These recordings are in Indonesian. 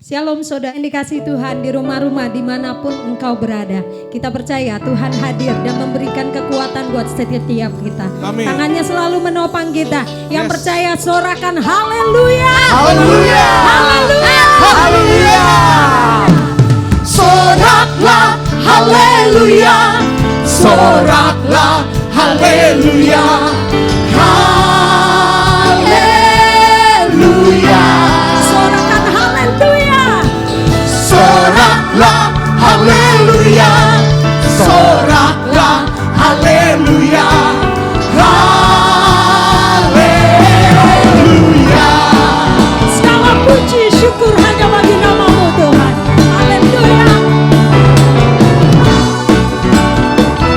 Shalom saudara yang dikasihi Tuhan, di rumah-rumah dimanapun engkau berada. Kita percaya Tuhan hadir dan memberikan kekuatan buat setiap kita. Amin. Tangannya selalu menopang kita. Yang percaya sorakan haleluya. Haleluya. Haleluya. Haleluya. Soraklah haleluya. Soraklah haleluya. Haleluya. Sorakan haleluya. Soraklah haleluya. Soraklah haleluya. Haleluya. Segala puji syukur hanya bagi namamu Tuhan. Haleluya.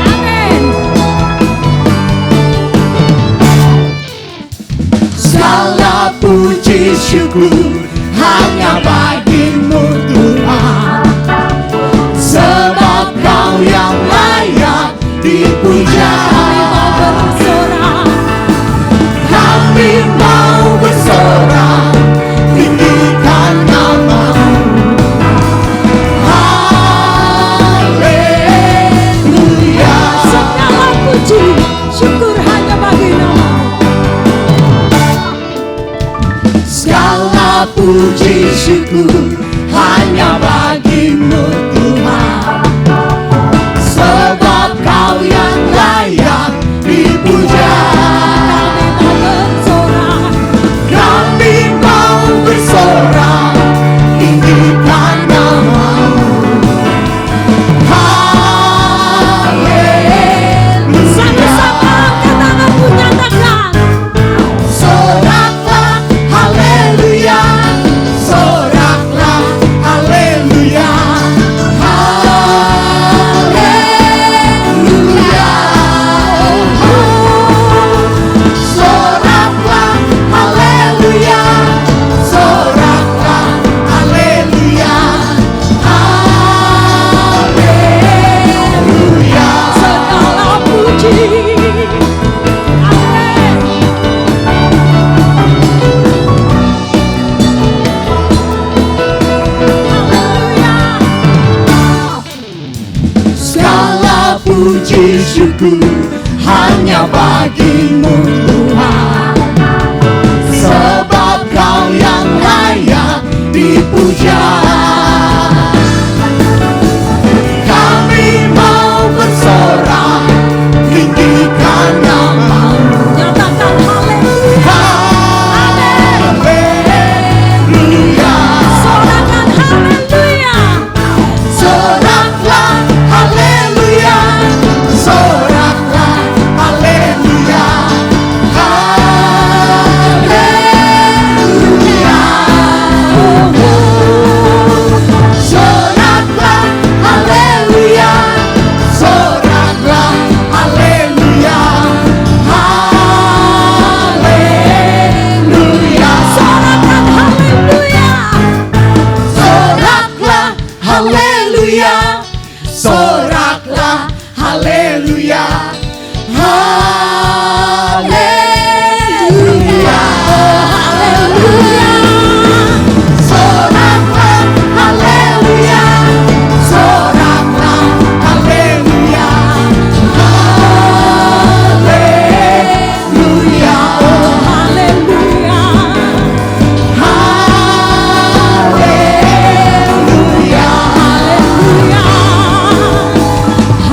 Amin. Segala puji syukur hanya bagimu Tuhan, sebab Kau yang layak dipuja. Kami mau bersorak, tinggikan namamu. Haleluya. Segala puji syukur hanya bagi namamu. Segala puji syukur hanya bagimu Tuhan, sebab Kau yang layak dipuja. Kami mau bersorak, tinggikan namamu. Haleluya. Sama-sama angkat tanganmu, nyatakan. Soraklah haleluya. Soraklah haleluya. Haleluya. Soraklah haleluya. Soraklah haleluya. Haleluya. Segala puji. Amin. Haleluya. Segala puji syukur hanya bagimu Tuhan, sebab Kau yang layak dipuja. Kami mau bersorak, tinggikan namamu. Nyatakan haleluya. Haleluya. Sorakan haleluya. Soraklah haleluya. Soraklah haleluya. Haleluya. Soraklah haleluya. Soraklah haleluya. Haleluya. Sorakan haleluya. Soraklah haleluya. Soraklah haleluya. Haleluya. Soraklah haleluya. Soraklah haleluya. Haleluya. Haleluya. Haleluya.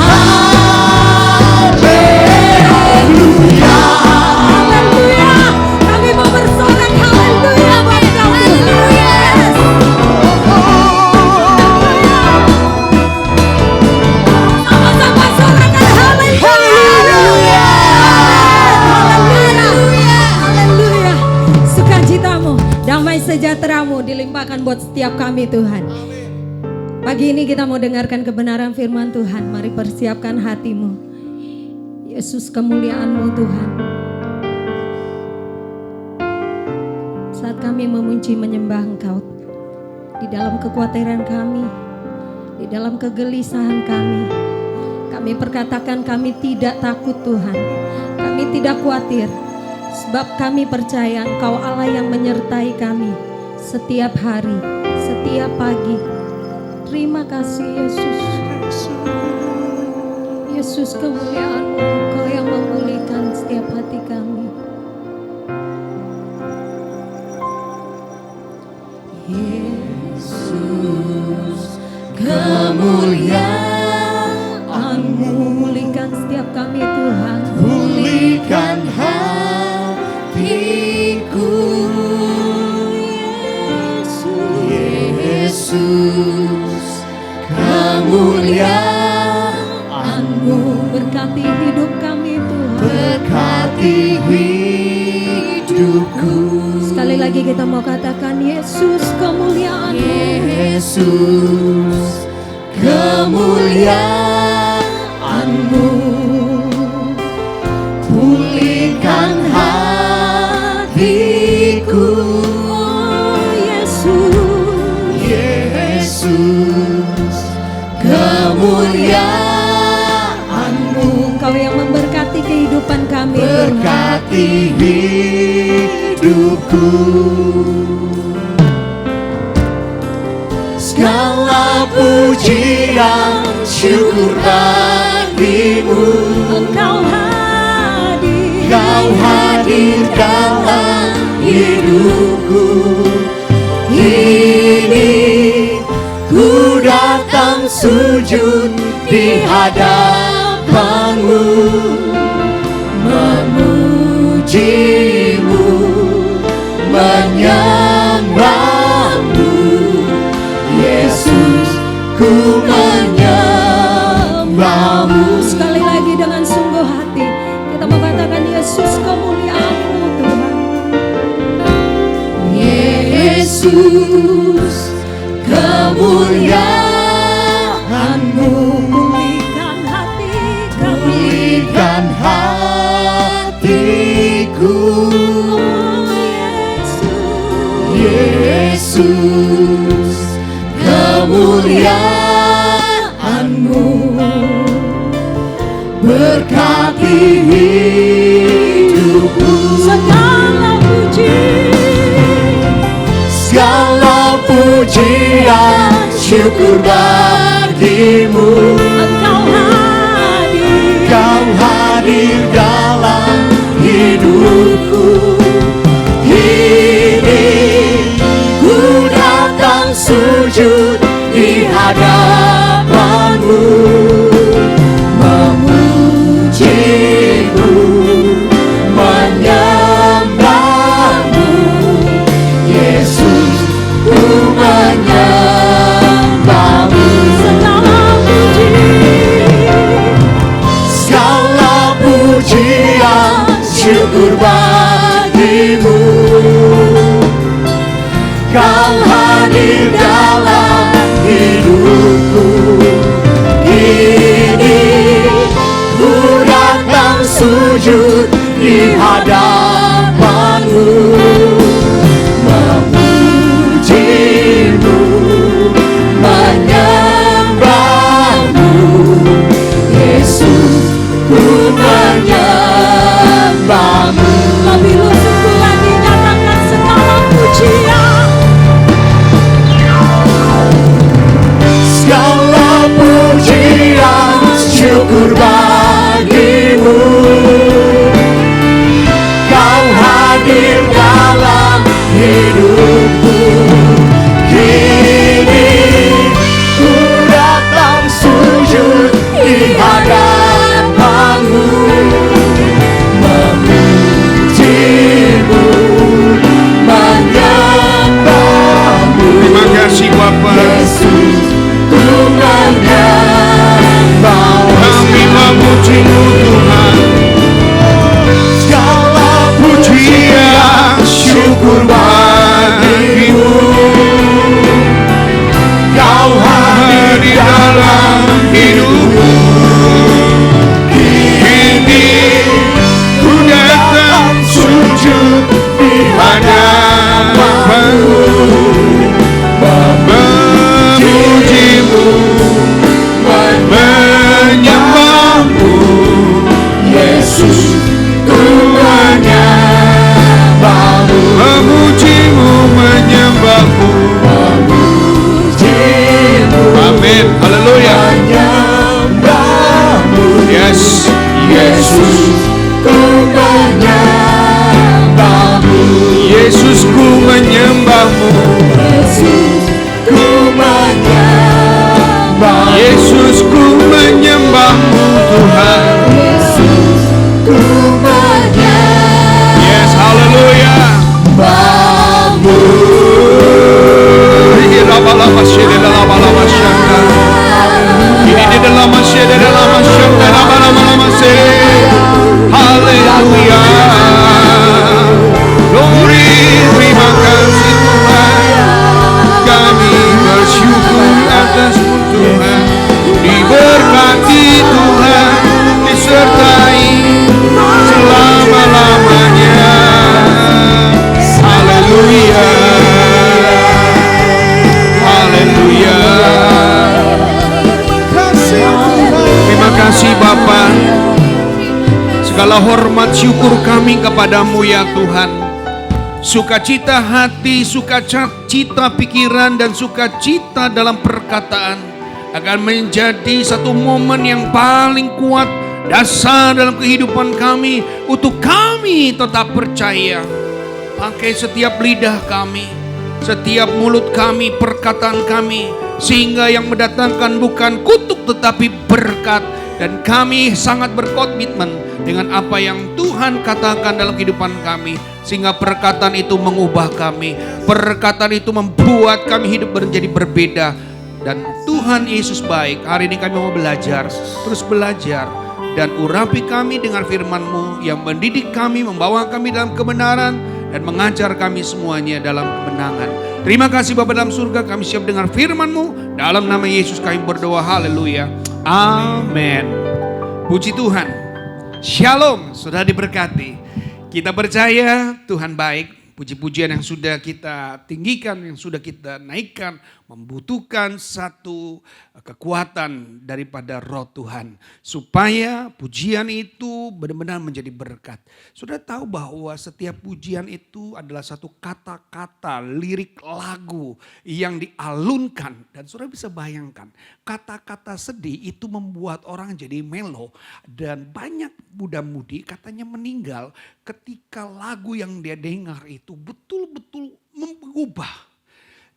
Haleluya. Haleluya. Haleluya. Kami mau bersorak haleluya buat kamu. Yes. Sama-sama sorakan haleluya. Haleluya. Haleluya. Sukacitamu, damai sejahteramu dilimpahkan buat setiap kami Tuhan. Pagi ini kita mau dengarkan kebenaran firman Tuhan. Mari persiapkan hatimu. Yesus, kemuliaan-Mu Tuhan. Saat kami memuji menyembah Engkau, di dalam kekhawatiran kami, di dalam kegelisahan kami perkatakan kami tidak takut Tuhan. Kami tidak khawatir, sebab kami percaya Engkau Allah yang menyertai kami setiap hari, setiap setiap pagi. Terima kasih Yesus. Yesus, kemuliaan-Mu, Engkau yang memulihkan setiap hati kami. Yesus, kemuliaan-Mu, pulihkan setiap kami Tuhan. Pulihkan hatiku, Yesus, kemuliaan-Mu, berkati hidup kami Tuhan. berkati hidupku. Sekali lagi kita mau katakan Yesus, kemuliaan-Mu. Yesus, kemuliaan-Mu, pulihkan hatiku. Oh Yesus, Yesus, kemuliaan-Mu, Engkau yang memberkati kehidupan kami Tuhan. berkati hidupku. Segala pujian syukur bagimu, Engkau hadir, Kau hadir dalam hidupku. Kini ku datang sujud di hadapan-Mu, memuji-Mu, menyembah-Mu. Yesus, ku menyembah-Mu. Sekali lagi dengan sungguh hati kita mau katakan Yesus, kemuliaan-Mu Tuhan. Yesus, kemuliaan-Mu, Pulihkan hati kami. pulihkan hatiku. Oh Yesus, Yesus, kemuliaan-Mu, berkati hidupku. Segala pujian syukur bagimu, Kau hadir dalam hidupku. Kini ku datang sujud di hadapan-Mu, memuji-Mu, menyembah-Mu. Yesus, ku menyembah-Mu. Segala pujian syukur bagimu, Kau hadir dalam hidupku. Kini ku datang sujud di hadapan-Mu, memuji-Mu, menyembah-Mu. Yesus, ku menyembah-Mu. lebih lusuku lagi nyatakan segala pujian. Segala pujian syukur bagimu, Kau hadir dalam hidupku. Kini ku datang sujud di hadapan-Mu, memuji-Mu, menyembah-Mu. Terima kasih Bapa. Yesus, ku menyembah-Mu. Kami memuji-Mu Tuhan. Segala Pujian syukur bagimu, Kau hadir di dalam hidupku. Kini ku datang sujud di hadapan-Mu, memuji-Mu, menyembah-Mu. Yesus, ku menyembah-Mu. Memuji hormat syukur kami kepadamu ya Tuhan. Sukacita hati, sukacita pikiran, dan sukacita dalam perkataan akan menjadi satu momen yang paling kuat, dasar dalam kehidupan kami, untuk kami tetap percaya. Pakai setiap lidah kami, setiap mulut kami, perkataan kami, sehingga yang mendatangkan bukan kutuk tetapi berkat. Dan kami sangat berkomitmen dengan apa yang Tuhan katakan dalam kehidupan kami, sehingga perkataan itu mengubah kami. Perkataan itu membuat kami hidup menjadi berbeda. Dan Tuhan Yesus baik. Hari ini kami mau belajar, terus belajar. Dan urapi kami dengan firman-Mu yang mendidik kami, membawa kami dalam kebenaran, dan mengajar kami semuanya dalam kemenangan. Terima kasih Bapa dalam surga, kami siap dengar firman-Mu. Dalam nama Yesus kami berdoa, haleluya. Amin. Puji Tuhan. Shalom, sudah diberkati. Kita percaya Tuhan baik. Puji-pujian yang sudah kita tinggikan, yang sudah kita naikkan, membutuhkan satu kekuatan daripada Roh Tuhan. Supaya pujian itu benar-benar menjadi berkat. Sudah tahu bahwa setiap pujian itu adalah satu kata-kata, lirik lagu yang dialunkan. Dan sudah bisa bayangkan, kata-kata sedih itu membuat orang jadi melo. Dan banyak muda-mudi katanya meninggal ketika lagu yang dia dengar itu betul-betul mengubah.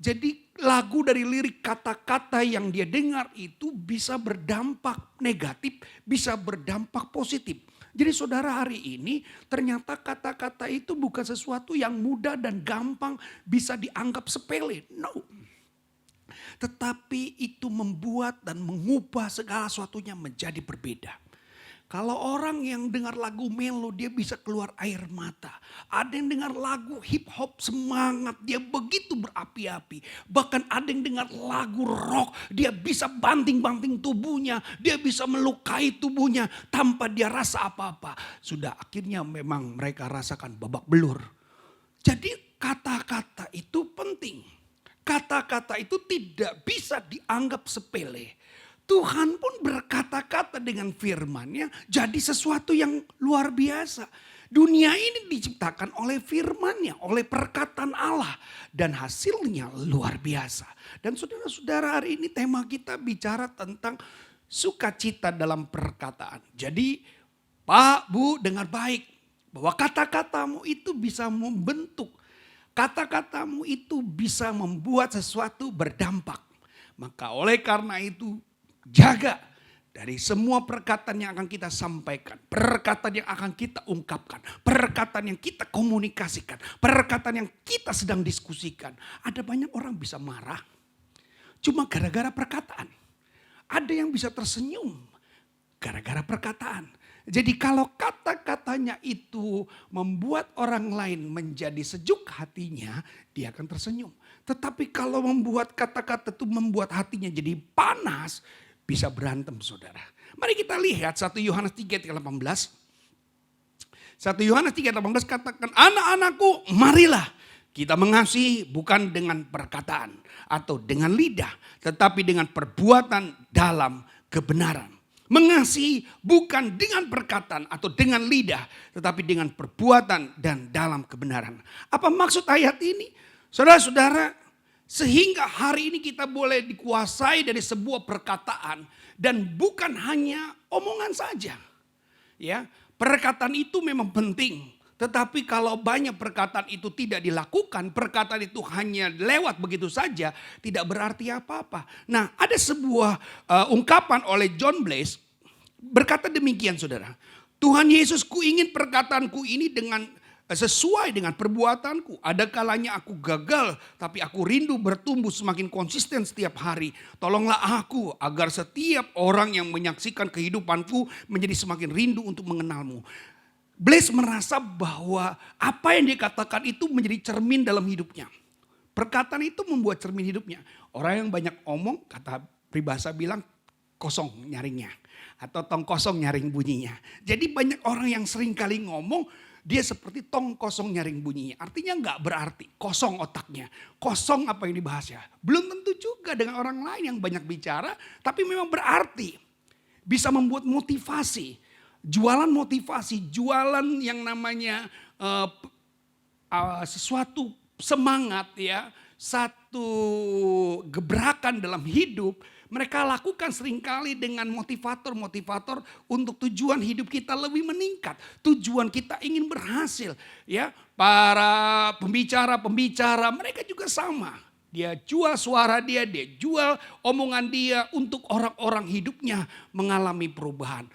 Jadi lagu dari lirik kata-kata yang dia dengar itu bisa berdampak negatif, bisa berdampak positif. Jadi saudara, hari ini ternyata kata-kata itu bukan sesuatu yang mudah dan gampang bisa dianggap sepele. No. Tetapi itu membuat dan mengubah segala sesuatunya menjadi berbeda. Kalau orang yang dengar lagu melo, dia bisa keluar air mata. Ada yang dengar lagu hip hop semangat, dia begitu berapi-api. Bahkan ada yang dengar lagu rock, dia bisa banting-banting tubuhnya. Dia bisa melukai tubuhnya tanpa dia rasa apa-apa. Sudah akhirnya memang mereka rasakan babak belur. Jadi kata-kata itu penting. Kata-kata itu tidak bisa dianggap sepele. Tuhan pun berkata-kata dengan firman-Nya jadi sesuatu yang luar biasa. Dunia ini diciptakan oleh firman-Nya, oleh perkataan Allah. Dan hasilnya luar biasa. Dan saudara-saudara, hari ini tema kita bicara tentang sukacita dalam perkataan. Jadi Pak, Bu, dengar baik. Bahwa kata-katamu itu bisa membentuk. Kata-katamu itu bisa membuat sesuatu berdampak. Maka oleh karena itu, jaga dari semua perkataan yang akan kita sampaikan, perkataan yang akan kita ungkapkan, perkataan yang kita komunikasikan, perkataan yang kita sedang diskusikan. Ada banyak orang bisa marah cuma gara-gara perkataan. Ada yang bisa tersenyum gara-gara perkataan. Jadi kalau kata-katanya itu membuat orang lain menjadi sejuk hatinya, dia akan tersenyum. Tetapi kalau membuat kata-kata itu membuat hatinya jadi panas, bisa berantem saudara. Mari kita lihat 1 Yohanes 3:18. 1 Yohanes 3:18 katakan, anak-anakku marilah kita mengasihi bukan dengan perkataan atau dengan lidah. Tetapi dengan perbuatan dalam kebenaran. Mengasihi bukan dengan perkataan atau dengan lidah. Tetapi dengan perbuatan dan dalam kebenaran. Apa maksud ayat ini? Saudara-saudara, sehingga hari ini kita boleh dikuasai dari sebuah perkataan dan bukan hanya omongan saja. Ya, perkataan itu memang penting, tetapi kalau banyak perkataan itu tidak dilakukan, perkataan itu hanya lewat begitu saja, tidak berarti apa-apa. Nah, ada sebuah ungkapan oleh John Blase berkata demikian, saudara. Tuhan Yesus, ku ingin perkataanku ini sesuai dengan perbuatanku. Ada kalanya aku gagal, tapi aku rindu bertumbuh semakin konsisten setiap hari. Tolonglah aku agar setiap orang yang menyaksikan kehidupanku menjadi semakin rindu untuk mengenalmu. Blase merasa bahwa apa yang dikatakan itu menjadi cermin dalam hidupnya. Perkataan itu membuat cermin hidupnya. Orang yang banyak omong, kata peribahasa bilang, kosong nyaringnya. Atau tong kosong nyaring bunyinya. Jadi banyak orang yang sering kali ngomong, dia seperti tong kosong nyaring bunyinya. Artinya enggak berarti, kosong otaknya. Kosong apa yang dibahasnya. Belum tentu juga dengan orang lain yang banyak bicara, tapi memang berarti. Bisa membuat motivasi. jualan motivasi, jualan yang namanya sesuatu semangat ya, satu gebrakan dalam hidup, mereka lakukan seringkali dengan motivator-motivator untuk tujuan hidup kita lebih meningkat, tujuan kita ingin berhasil ya. Para pembicara-pembicara mereka juga sama. Dia jual suara dia jual omongan dia untuk orang-orang hidupnya mengalami perubahan.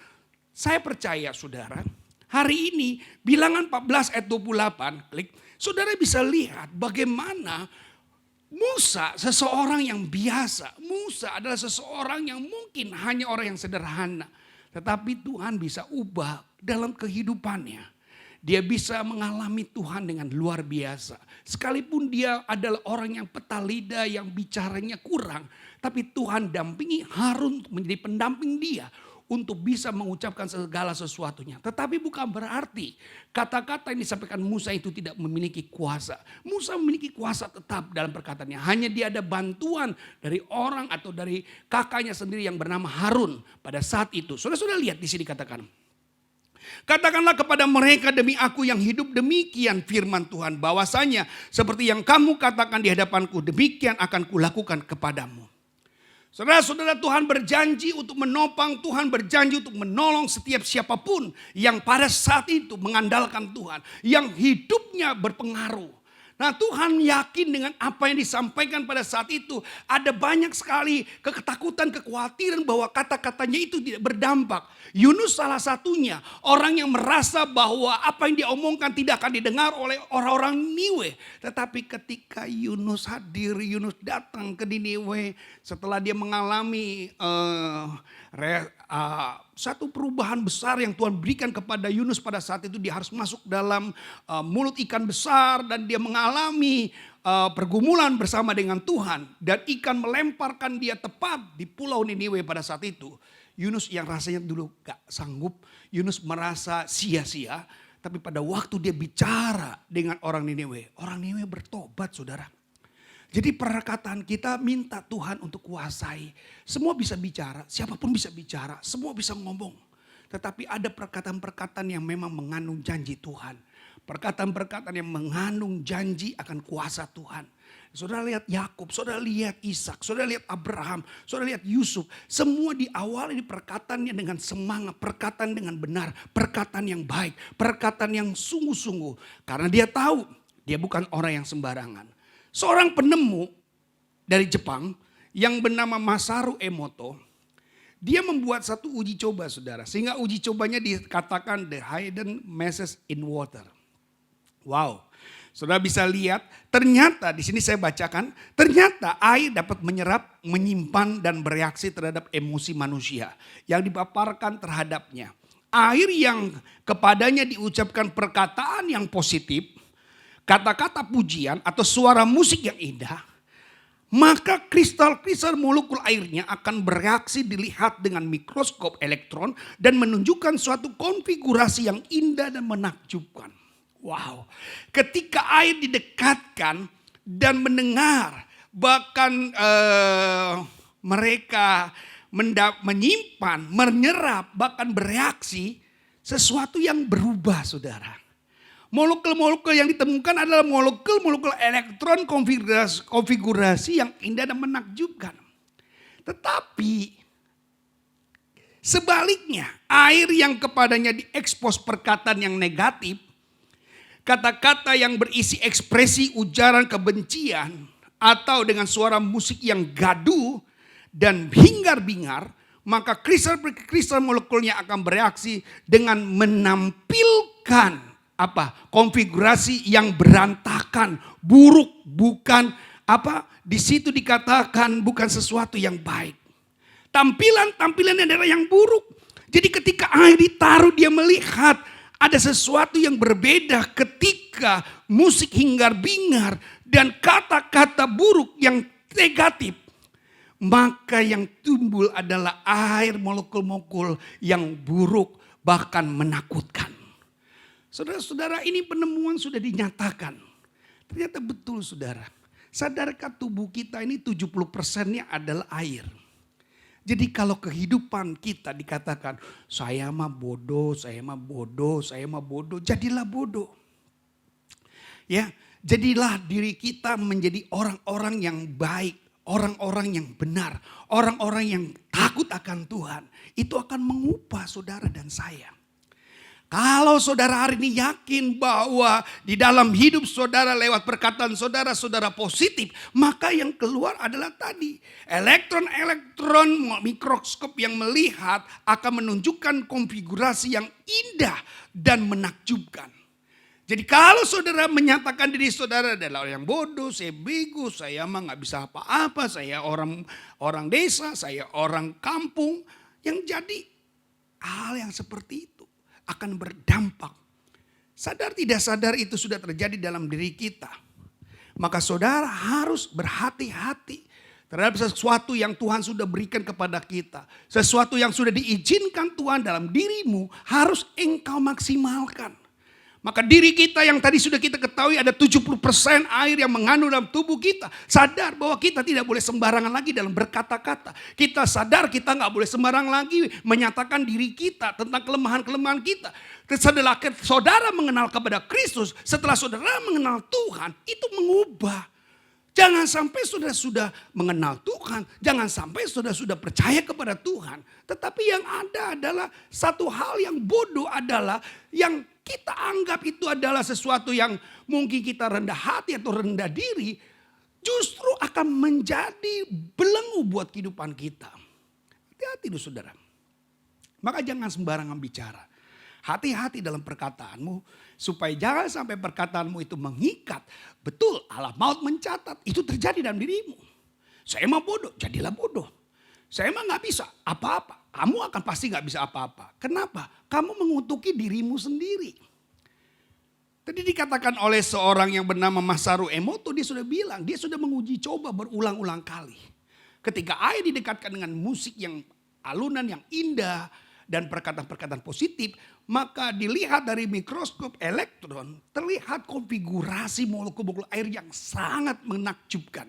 Saya percaya saudara, hari ini bilangan 14 ayat 28, klik, saudara bisa lihat bagaimana Musa seseorang yang biasa. Musa adalah seseorang yang mungkin hanya orang yang sederhana. Tetapi Tuhan bisa ubah dalam kehidupannya. Dia bisa mengalami Tuhan dengan luar biasa. Sekalipun dia adalah orang yang peta lidah, yang bicaranya kurang. Tapi Tuhan dampingi Harun untuk menjadi pendamping dia. Untuk bisa mengucapkan segala sesuatunya. Tetapi bukan berarti kata-kata yang disampaikan Musa itu tidak memiliki kuasa. Musa memiliki kuasa tetap dalam perkataannya. Hanya dia ada bantuan dari orang atau dari kakaknya sendiri yang bernama Harun pada saat itu. Saudara-saudara lihat di sini katakan. Katakanlah kepada mereka, demi aku yang hidup demikian firman Tuhan. Bahwasanya seperti yang kamu katakan di hadapanku, demikian akan kulakukan kepadamu. Saudara-saudara, Tuhan berjanji untuk menopang, Tuhan berjanji untuk menolong setiap siapapun yang pada saat itu mengandalkan Tuhan, yang hidupnya berpengaruh. Nah, Tuhan yakin dengan apa yang disampaikan pada saat itu. Ada banyak sekali ketakutan, kekhawatiran bahwa kata-katanya itu tidak berdampak. Yunus salah satunya, orang yang merasa bahwa apa yang dia omongkan tidak akan didengar oleh orang-orang Niniwe. Tetapi ketika Yunus hadir, Yunus datang ke Niniwe setelah dia mengalami satu perubahan besar yang Tuhan berikan kepada Yunus pada saat itu. Dia harus masuk dalam mulut ikan besar dan dia mengalami pergumulan bersama dengan Tuhan. Dan ikan melemparkan dia tepat di pulau Niniwe pada saat itu. Yunus yang rasanya dulu gak sanggup, Yunus merasa sia-sia. Tapi pada waktu dia bicara dengan orang Niniwe bertobat saudara. Jadi perkataan kita minta Tuhan untuk kuasai. Semua bisa bicara, siapapun bisa bicara, semua bisa ngomong. Tetapi ada perkataan-perkataan yang memang mengandung janji Tuhan. Perkataan-perkataan yang mengandung janji akan kuasa Tuhan. Saudara lihat Yakub, saudara lihat Ishak, saudara lihat Abraham, saudara lihat Yusuf. Semua diawali di perkataannya dengan semangat, perkataan dengan benar, perkataan yang baik, perkataan yang sungguh-sungguh. Karena dia tahu dia bukan orang yang sembarangan. Seorang penemu dari Jepang yang bernama Masaru Emoto, dia membuat satu uji coba saudara. Sehingga uji cobanya dikatakan the hidden message in water. Wow. Saudara bisa lihat, ternyata di sini saya bacakan, ternyata air dapat menyerap, menyimpan dan bereaksi terhadap emosi manusia yang dipaparkan terhadapnya. Air yang kepadanya diucapkan perkataan yang positif, kata-kata pujian atau suara musik yang indah, maka kristal-kristal molekul airnya akan bereaksi dilihat dengan mikroskop elektron dan menunjukkan suatu konfigurasi yang indah dan menakjubkan. Wow, ketika air didekatkan dan mendengar, bahkan mereka menyimpan, menyerap, bahkan bereaksi, sesuatu yang berubah saudara. Molekul-molekul yang ditemukan adalah molekul-molekul elektron konfigurasi yang indah dan menakjubkan. Tetapi sebaliknya, air yang kepadanya diekspos perkataan yang negatif, kata-kata yang berisi ekspresi ujaran kebencian atau dengan suara musik yang gaduh dan hingar-bingar, maka kristal molekulnya akan bereaksi dengan menampilkan konfigurasi yang berantakan, buruk, bukan di situ dikatakan bukan sesuatu yang baik. Tampilannya adalah yang buruk. Jadi ketika air ditaruh dia melihat ada sesuatu yang berbeda ketika musik hingar-bingar dan kata-kata buruk yang negatif. Maka yang timbul adalah air molekul-molekul yang buruk bahkan menakutkan. Saudara-saudara, ini penemuan sudah dinyatakan. Ternyata betul saudara. Sadarkah tubuh kita ini 70%-nya adalah air. Jadi kalau kehidupan kita dikatakan saya mah bodoh, saya mah bodoh, saya mah bodoh, jadilah bodoh. Ya, jadilah diri kita menjadi orang-orang yang baik, orang-orang yang benar, orang-orang yang takut akan Tuhan. Itu akan mengubah saudara dan saya. Kalau saudara hari ini yakin bahwa di dalam hidup saudara lewat perkataan saudara, saudara positif. Maka yang keluar adalah tadi. Elektron-elektron mikroskop yang melihat akan menunjukkan konfigurasi yang indah dan menakjubkan. Jadi kalau saudara menyatakan diri saudara adalah orang yang bodoh, saya bego, saya mah gak bisa apa-apa, saya orang desa, saya orang kampung. Yang jadi hal yang seperti itu akan berdampak. Sadar tidak sadar itu sudah terjadi dalam diri kita. Maka saudara harus berhati-hati terhadap sesuatu yang Tuhan sudah berikan kepada kita. Sesuatu yang sudah diizinkan Tuhan dalam dirimu harus engkau maksimalkan. Maka diri kita yang tadi sudah kita ketahui ada 70% air yang mengandung dalam tubuh kita. Sadar bahwa kita tidak boleh sembarangan lagi dalam berkata-kata. Kita sadar kita gak boleh sembarangan lagi menyatakan diri kita tentang kelemahan-kelemahan kita. Setelah saudara mengenal kepada Kristus, setelah saudara mengenal Tuhan, itu mengubah. Jangan sampai saudara sudah mengenal Tuhan, jangan sampai saudara sudah percaya kepada Tuhan. Tetapi yang ada adalah satu hal yang bodoh adalah yang kita anggap itu adalah sesuatu yang mungkin kita rendah hati atau rendah diri, justru akan menjadi belenggu buat kehidupan kita. Hati-hati dulu saudara. Maka jangan sembarangan bicara. Hati-hati dalam perkataanmu supaya jangan sampai perkataanmu itu mengikat. Betul, Allah maut mencatat, itu terjadi dalam dirimu. Saya mah bodoh, jadilah bodoh. Saya mah gak bisa apa-apa. Kamu akan pasti gak bisa apa-apa. Kenapa? Kamu mengutuki dirimu sendiri. Tadi dikatakan oleh seorang yang bernama Masaru Emoto, dia sudah bilang, dia sudah menguji coba berulang-ulang kali. Ketika ayat didekatkan dengan musik yang alunan yang indah dan perkataan-perkataan positif, maka dilihat dari mikroskop elektron, terlihat konfigurasi molekul-molekul air yang sangat menakjubkan.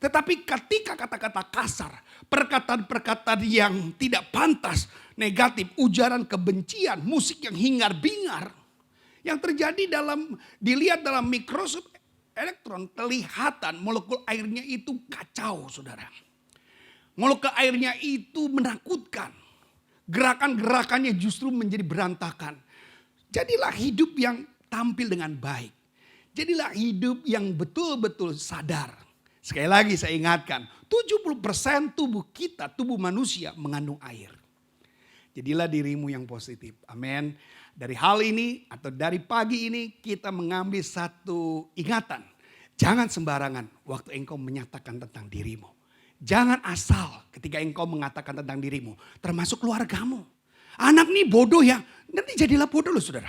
Tetapi ketika kata-kata kasar, perkataan-perkataan yang tidak pantas, negatif, ujaran kebencian, musik yang hingar-bingar, yang terjadi dilihat dalam mikroskop elektron, kelihatan molekul airnya itu kacau, saudara. Molekul airnya itu menakutkan. Gerakan-gerakannya justru menjadi berantakan. Jadilah hidup yang tampil dengan baik. Jadilah hidup yang betul-betul sadar. Sekali lagi saya ingatkan, 70% tubuh kita, tubuh manusia mengandung air. Jadilah dirimu yang positif. Amin. Dari hal ini atau dari pagi ini kita mengambil satu ingatan. Jangan sembarangan waktu engkau menyatakan tentang dirimu. Jangan asal ketika engkau mengatakan tentang dirimu. Termasuk keluargamu. Anak ini bodoh ya, nanti jadilah bodoh loh saudara.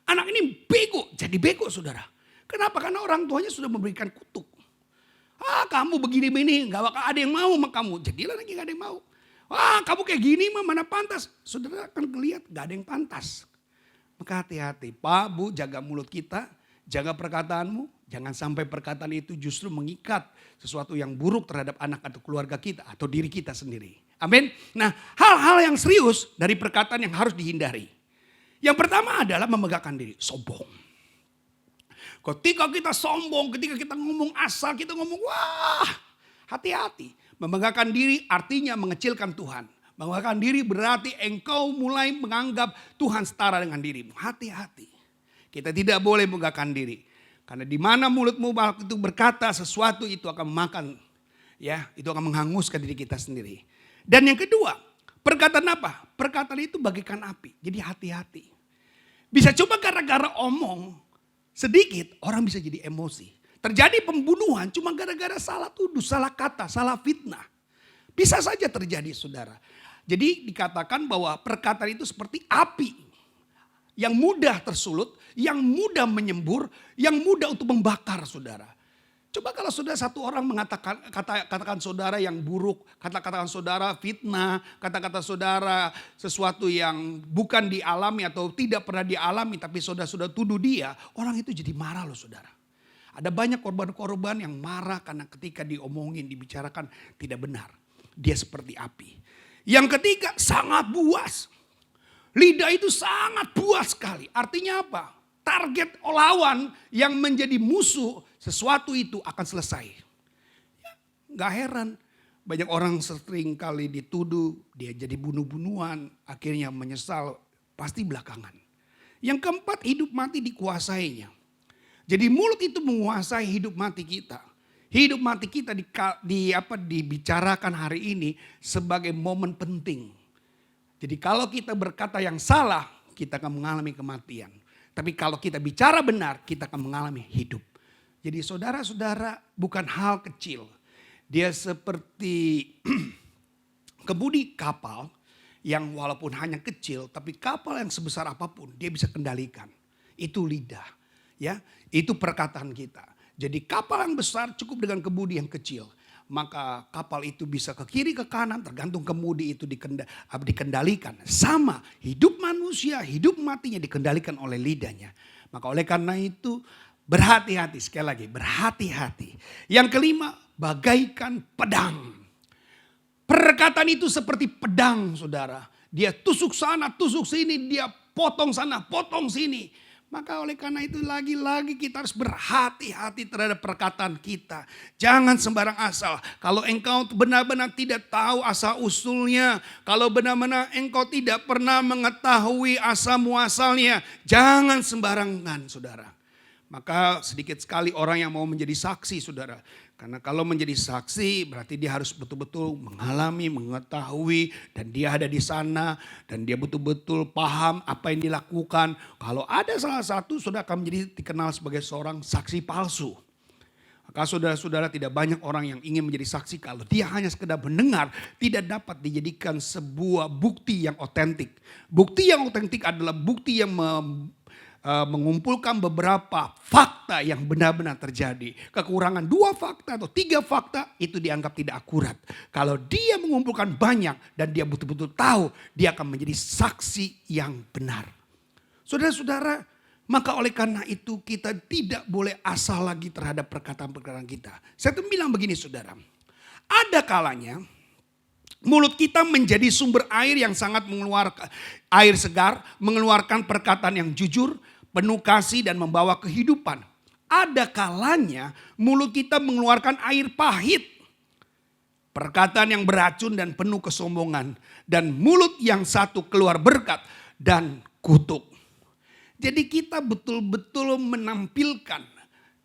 Anak ini bego, jadi bego saudara. Kenapa? Karena orang tuanya sudah memberikan kutuk. Kamu begini-begini, gak bakal ada yang mau sama kamu. Jadilah lagi gak ada yang mau. Kamu kayak gini mah mana pantas. Saudara akan melihat gak ada yang pantas. Maka hati-hati, Pak, Bu, jaga mulut kita, jaga perkataanmu. Jangan sampai perkataan itu justru mengikat sesuatu yang buruk terhadap anak atau keluarga kita atau diri kita sendiri. Amin. Nah, hal-hal yang serius dari perkataan yang harus dihindari. Yang pertama adalah memegahkan diri, sombong. Ketika kita sombong, ketika kita ngomong asal, kita ngomong wah, hati-hati. Memegahkan diri artinya mengecilkan Tuhan. Memegahkan diri berarti engkau mulai menganggap Tuhan setara dengan dirimu. Hati-hati. Kita tidak boleh memegahkan diri. Karena di mana mulutmu waktu itu berkata sesuatu itu akan memakan, ya, itu akan menghanguskan diri kita sendiri. Dan yang kedua, perkataan apa? Perkataan itu bagaikan api. Jadi hati-hati. Bisa coba gara-gara omong sedikit orang bisa jadi emosi. Terjadi pembunuhan cuma gara-gara salah tuduh, salah kata, salah fitnah. Bisa saja terjadi saudara. Jadi dikatakan bahwa perkataan itu seperti api. Yang mudah tersulut, yang mudah menyembur, yang mudah untuk membakar saudara. Coba kalau saudara satu orang katakan saudara yang buruk, katakan saudara fitnah, kata-kata saudara sesuatu yang bukan dialami atau tidak pernah dialami tapi saudara sudah tuduh dia, orang itu jadi marah loh saudara. Ada banyak korban-korban yang marah karena ketika diomongin, dibicarakan tidak benar. dia seperti api. Yang ketiga, sangat buas. Lidah itu sangat buas sekali. Artinya apa? Target lawan yang menjadi musuh sesuatu itu akan selesai. Ya, gak heran. Banyak orang sering kali dituduh, dia jadi bunuh-bunuhan, akhirnya menyesal, pasti belakangan. Yang keempat, hidup mati dikuasainya. Jadi mulut itu menguasai hidup mati kita. Hidup mati kita dibicarakan hari ini sebagai momen penting. Jadi kalau kita berkata yang salah, kita akan mengalami kematian. Tapi kalau kita bicara benar, kita akan mengalami hidup. Jadi saudara-saudara, bukan hal kecil. Dia seperti kemudi kapal yang walaupun hanya kecil, tapi kapal yang sebesar apapun dia bisa kendalikan. Itu lidah, ya, itu perkataan kita. Jadi kapal yang besar cukup dengan kemudi yang kecil. Maka kapal itu bisa ke kiri ke kanan tergantung kemudi itu dikendalikan. Sama hidup manusia, hidup matinya dikendalikan oleh lidahnya. Maka oleh karena itu berhati-hati, sekali lagi berhati-hati. Yang kelima, bagaikan pedang. Perkataan itu seperti pedang, saudara. Dia tusuk sana, tusuk sini, dia potong sana, potong sini. Maka oleh karena itu lagi-lagi kita harus berhati-hati terhadap perkataan kita. Jangan sembarang asal. Kalau engkau benar-benar tidak tahu asal usulnya. Kalau benar-benar engkau tidak pernah mengetahui asal muasalnya. Jangan sembarangan, saudara. Maka sedikit sekali orang yang mau menjadi saksi, saudara. Karena kalau menjadi saksi berarti dia harus betul-betul mengalami, mengetahui, dan dia ada di sana, dan dia betul-betul paham apa yang dilakukan. Kalau ada salah satu, saudara akan menjadi dikenal sebagai seorang saksi palsu. Maka saudara-saudara, tidak banyak orang yang ingin menjadi saksi kalau dia hanya sekedar mendengar, tidak dapat dijadikan sebuah bukti yang otentik. Bukti yang otentik adalah bukti yang mengumpulkan beberapa fakta yang benar-benar terjadi. Kekurangan 2 fakta atau 3 fakta itu dianggap tidak akurat. Kalau dia mengumpulkan banyak dan dia betul-betul tahu, dia akan menjadi saksi yang benar. Saudara-saudara, maka oleh karena itu kita tidak boleh asal lagi terhadap perkataan-perkataan kita. Saya tuh bilang begini, saudara. Ada kalanya mulut kita menjadi sumber air yang sangat mengeluarkan air segar, mengeluarkan perkataan yang jujur, penuh kasih dan membawa kehidupan. Ada kalanya mulut kita mengeluarkan air pahit, perkataan yang beracun dan penuh kesombongan. Dan mulut yang satu keluar berkat dan kutuk. Jadi kita betul-betul menampilkan.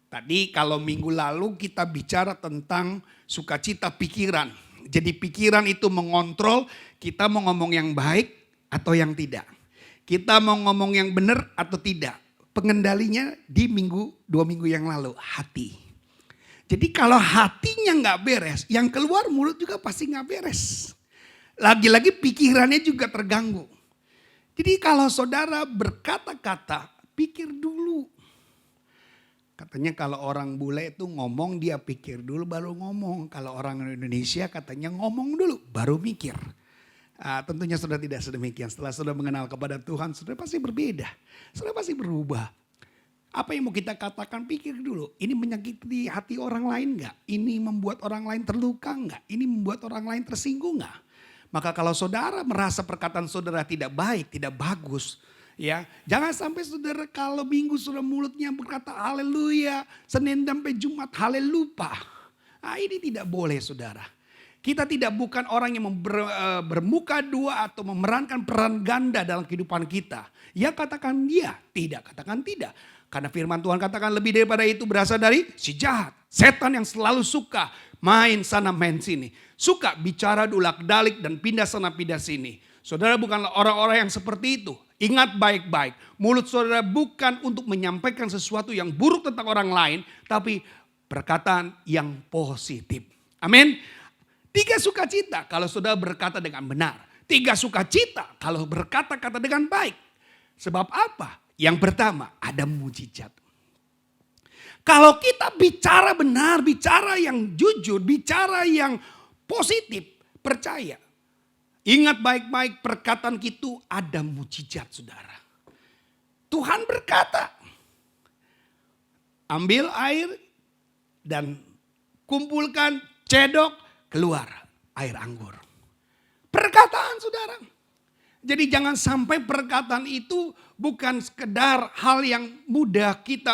Tadi kalau minggu lalu kita bicara tentang sukacita pikiran. Jadi pikiran itu mengontrol kita mau ngomong yang baik atau yang tidak. Kita mau ngomong yang benar atau tidak. Pengendalinya di 2 minggu yang lalu, hati. Jadi kalau hatinya gak beres, yang keluar mulut juga pasti gak beres. Lagi-lagi pikirannya juga terganggu. Jadi kalau saudara berkata-kata, pikir dulu. Katanya kalau orang bule itu ngomong dia pikir dulu baru ngomong. Kalau orang Indonesia katanya ngomong dulu baru mikir. Tentunya saudara tidak sedemikian. Setelah saudara mengenal kepada Tuhan, saudara pasti berbeda. Saudara pasti berubah. Apa yang mau kita katakan, pikir dulu. Ini menyakiti hati orang lain gak? Ini membuat orang lain terluka gak? Ini membuat orang lain tersinggung gak? Maka kalau saudara merasa perkataan saudara tidak baik, tidak bagus, ya, jangan sampai saudara kalau minggu saudara mulutnya berkata haleluya, Senin sampai Jumat halelupa. Ini tidak boleh, saudara. Kita tidak bukan orang yang bermuka dua atau memerankan peran ganda dalam kehidupan kita. Ya katakan ya, tidak katakan tidak. Karena firman Tuhan katakan lebih daripada itu berasal dari si jahat. Setan yang selalu suka main sana main sini. Suka bicara dulak-dalik dan pindah sana pindah sini. Saudara bukanlah orang-orang yang seperti itu. Ingat baik-baik. Mulut saudara bukan untuk menyampaikan sesuatu yang buruk tentang orang lain. Tapi perkataan yang positif. Amin. 3 sukacita kalau saudara berkata dengan benar. 3 sukacita kalau berkata-kata dengan baik. Sebab apa? Yang pertama, ada mujizat. Kalau kita bicara benar, bicara yang jujur, bicara yang positif, percaya. Ingat baik-baik perkataan itu ada mujizat, saudara. Tuhan berkata, ambil air dan kumpulkan, cedok, keluar. air anggur. Perkataan saudara. Jadi jangan sampai perkataan itu bukan sekedar hal yang mudah kita,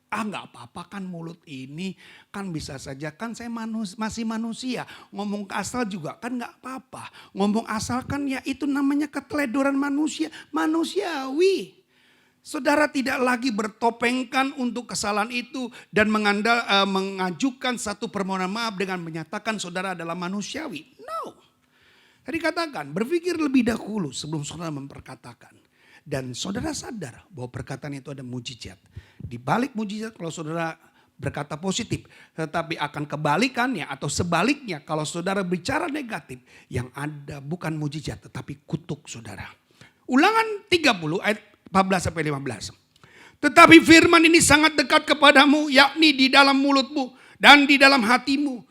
nggak apa-apa kan mulut ini, kan bisa saja, kan saya masih manusia. Ngomong asal juga kan nggak apa-apa. Ngomong asal kan ya itu namanya keteledoran manusia, manusiawi. Saudara tidak lagi bertopengkan untuk kesalahan itu dan mengajukan satu permohonan maaf dengan menyatakan saudara adalah manusiawi. No. Tadi katakan berpikir lebih dahulu sebelum saudara memperkatakan. Dan saudara sadar bahwa perkataan itu ada mujizat. Di balik mujizat kalau saudara berkata positif. Tetapi akan kebalikannya atau sebaliknya kalau saudara bicara negatif. Yang ada bukan mujizat tetapi kutuk saudara. Ulangan 30 ayat 14-15. Tetapi firman ini sangat dekat kepadamu, yakni di dalam mulutmu dan di dalam hatimu.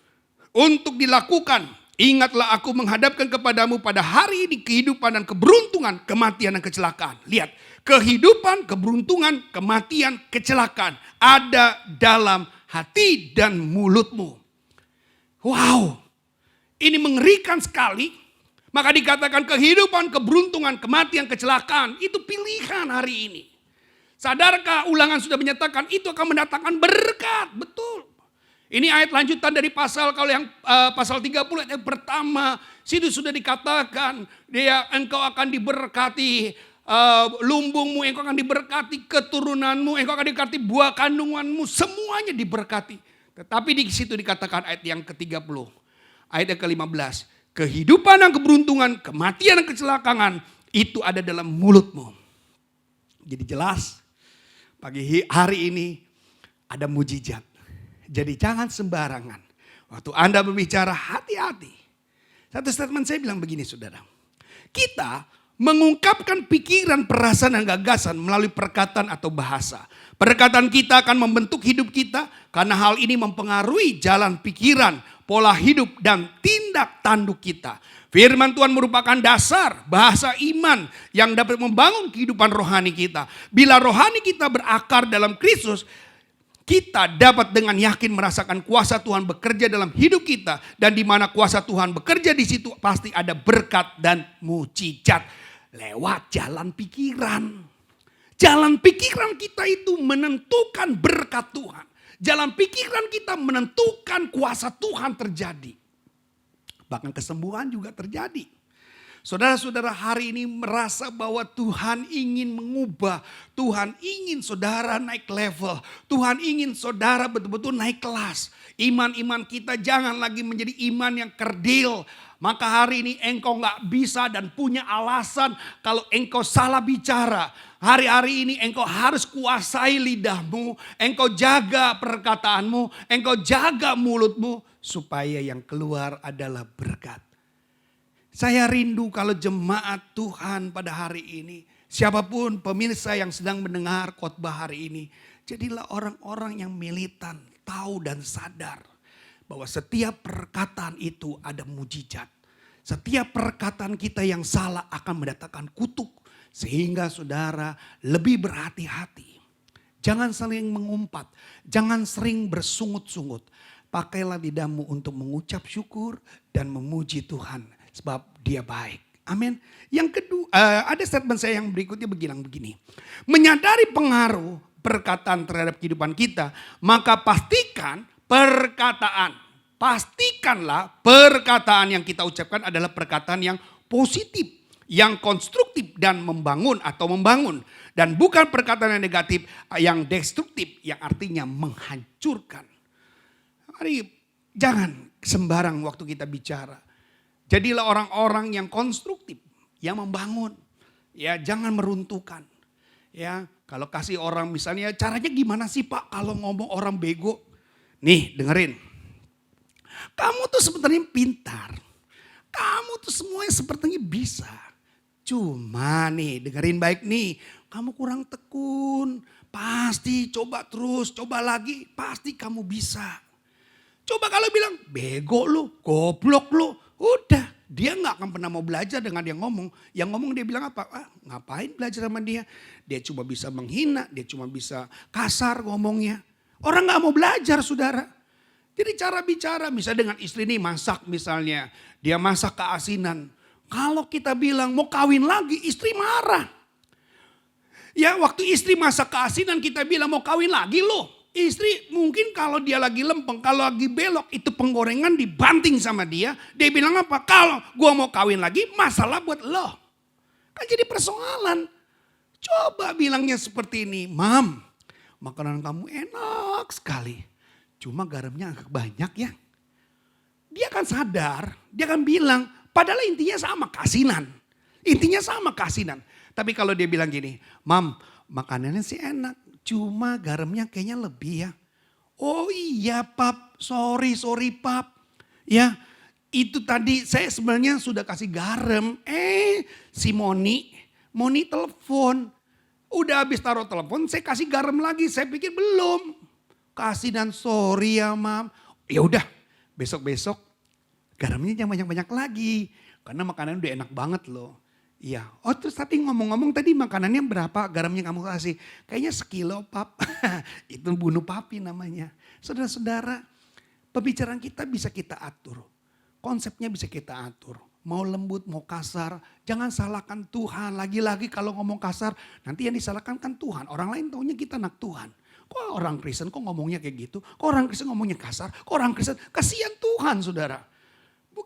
Untuk dilakukan, ingatlah aku menghadapkan kepadamu pada hari ini kehidupan dan keberuntungan, kematian dan kecelakaan. Lihat, kehidupan, keberuntungan, kematian, kecelakaan ada dalam hati dan mulutmu. Wow, ini mengerikan sekali. Maka dikatakan kehidupan, keberuntungan, kematian, kecelakaan itu pilihan hari ini. Sadarkah Ulangan sudah menyatakan itu akan mendatangkan berkat, betul. Ini ayat lanjutan dari pasal kalau yang pasal 30 ayat pertama. Situ sudah dikatakan engkau akan diberkati lumbungmu, engkau akan diberkati keturunanmu, engkau akan diberkati buah kandunganmu, semuanya diberkati. Tetapi di situ dikatakan ayat yang ke-30, ayat yang ke-15. Kehidupan dan keberuntungan, kematian dan kecelakaan itu ada dalam mulutmu. Jadi jelas pagi hari ini ada mujizat. Jadi jangan sembarangan. Waktu Anda berbicara hati-hati. Satu statement saya bilang begini saudara. Kita mengungkapkan pikiran, perasaan dan gagasan melalui perkataan atau bahasa. Perkataan kita akan membentuk hidup kita karena hal ini mempengaruhi jalan pikiran, pola hidup dan tindak tanduk kita. Firman Tuhan merupakan dasar bahasa iman yang dapat membangun kehidupan rohani kita. Bila rohani kita berakar dalam Kristus, kita dapat dengan yakin merasakan kuasa Tuhan bekerja dalam hidup kita. Dan di mana kuasa Tuhan bekerja di situ pasti ada berkat dan mujizat lewat jalan pikiran. Jalan pikiran kita itu menentukan berkat Tuhan. Jalan pikiran kita menentukan kuasa Tuhan terjadi. Bahkan kesembuhan juga terjadi. Saudara-saudara hari ini merasa bahwa Tuhan ingin mengubah. Tuhan ingin saudara naik level. Tuhan ingin saudara betul-betul naik kelas. Iman-iman kita jangan lagi menjadi iman yang kerdil. Maka hari ini engkau gak bisa dan punya alasan kalau engkau salah bicara. Hari-hari ini engkau harus kuasai lidahmu, engkau jaga perkataanmu, engkau jaga mulutmu supaya yang keluar adalah berkat. Saya rindu kalau jemaat Tuhan pada hari ini, siapapun pemirsa yang sedang mendengar khotbah hari ini, jadilah orang-orang yang militan, tahu dan sadar bahwa setiap perkataan itu ada mujizat. Setiap perkataan kita yang salah akan mendatangkan kutuk. Sehingga saudara lebih berhati-hati. Jangan sering mengumpat. Jangan sering bersungut-sungut. Pakailah lidahmu untuk mengucap syukur dan memuji Tuhan. Sebab dia baik. Amin. Yang kedua, ada statement saya yang berikutnya begini. Menyadari pengaruh perkataan terhadap kehidupan kita. Maka pastikanlah perkataan yang kita ucapkan adalah perkataan yang positif. Yang konstruktif dan membangun atau membangun. Dan bukan perkataan yang negatif, yang destruktif, yang artinya menghancurkan. Mari jangan sembarang waktu kita bicara. Jadilah orang-orang yang konstruktif, yang membangun. Ya, jangan meruntuhkan. Ya, kalau kasih orang misalnya caranya gimana sih Pak kalau ngomong orang bego? Nih, dengerin. Kamu tuh sebenarnya pintar. Kamu tuh semuanya sepertinya bisa. Cuma nih dengerin baik nih, kamu kurang tekun, pasti coba terus, coba lagi, pasti kamu bisa. Coba kalau bilang bego lu, goblok lu, udah dia gak akan pernah mau belajar dengan dia ngomong. Yang ngomong dia bilang apa? Ngapain belajar sama dia? Dia cuma bisa menghina, dia cuma bisa kasar ngomongnya. Orang gak mau belajar saudara. Jadi cara bicara misalnya dengan istri ini masak misalnya. Dia masak keasinan. Kalau kita bilang mau kawin lagi, istri marah. Ya waktu istri masak keasinan kita bilang mau kawin lagi loh. Istri mungkin kalau dia lagi lempeng, kalau lagi belok itu penggorengan dibanting sama dia. Dia bilang apa? Kalau gua mau kawin lagi masalah buat lo. Kan jadi persoalan. Coba bilangnya seperti ini. Mam, makanan kamu enak sekali. Cuma garamnya agak banyak ya. Dia kan sadar, dia kan bilang, padahal intinya sama kasinan. Intinya sama kasinan. Tapi kalau dia bilang gini, Mam, makanannya sih enak, cuma garamnya kayaknya lebih ya. Oh iya pap, sorry pap. Ya, itu tadi saya sebenarnya sudah kasih garam. Si Moni telepon. Udah habis taruh telepon, saya kasih garam lagi. Saya pikir belum. Kasinan, sorry ya mam. Ya udah, besok-besok garamnya jangan banyak-banyak lagi. Karena makanan udah enak banget loh. Iya. Oh terus tapi ngomong-ngomong tadi makanannya berapa garamnya kamu kasih? Kayaknya sekilo pap. Itu bunuh papi namanya. Saudara-saudara, pembicaraan kita bisa kita atur. Konsepnya bisa kita atur. Mau lembut, mau kasar. Jangan salahkan Tuhan. Lagi-lagi kalau ngomong kasar, nanti yang disalahkan kan Tuhan. Orang lain taunya kita anak Tuhan. Kok orang Kristen kok ngomongnya kayak gitu? Kok orang Kristen ngomongnya kasar? Kok orang Kristen, kasihan Tuhan saudara.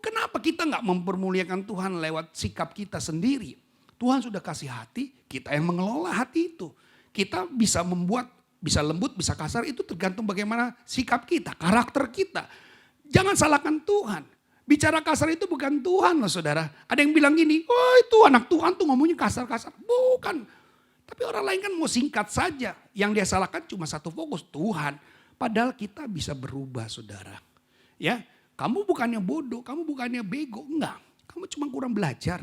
Kenapa kita nggak mempermuliakan Tuhan lewat sikap kita sendiri? Tuhan sudah kasih hati, kita yang mengelola hati itu. Kita bisa membuat, bisa lembut, bisa kasar, itu tergantung bagaimana sikap kita, karakter kita. Jangan salahkan Tuhan. Bicara kasar itu bukan Tuhan loh saudara. Ada yang bilang gini, oh itu anak Tuhan tuh ngomongnya kasar-kasar. Bukan. Tapi orang lain kan mau singkat saja. Yang dia salahkan cuma satu fokus, Tuhan. Padahal kita bisa berubah saudara. Ya, kamu bukannya bodoh, kamu bukannya bego. Enggak, kamu cuma kurang belajar.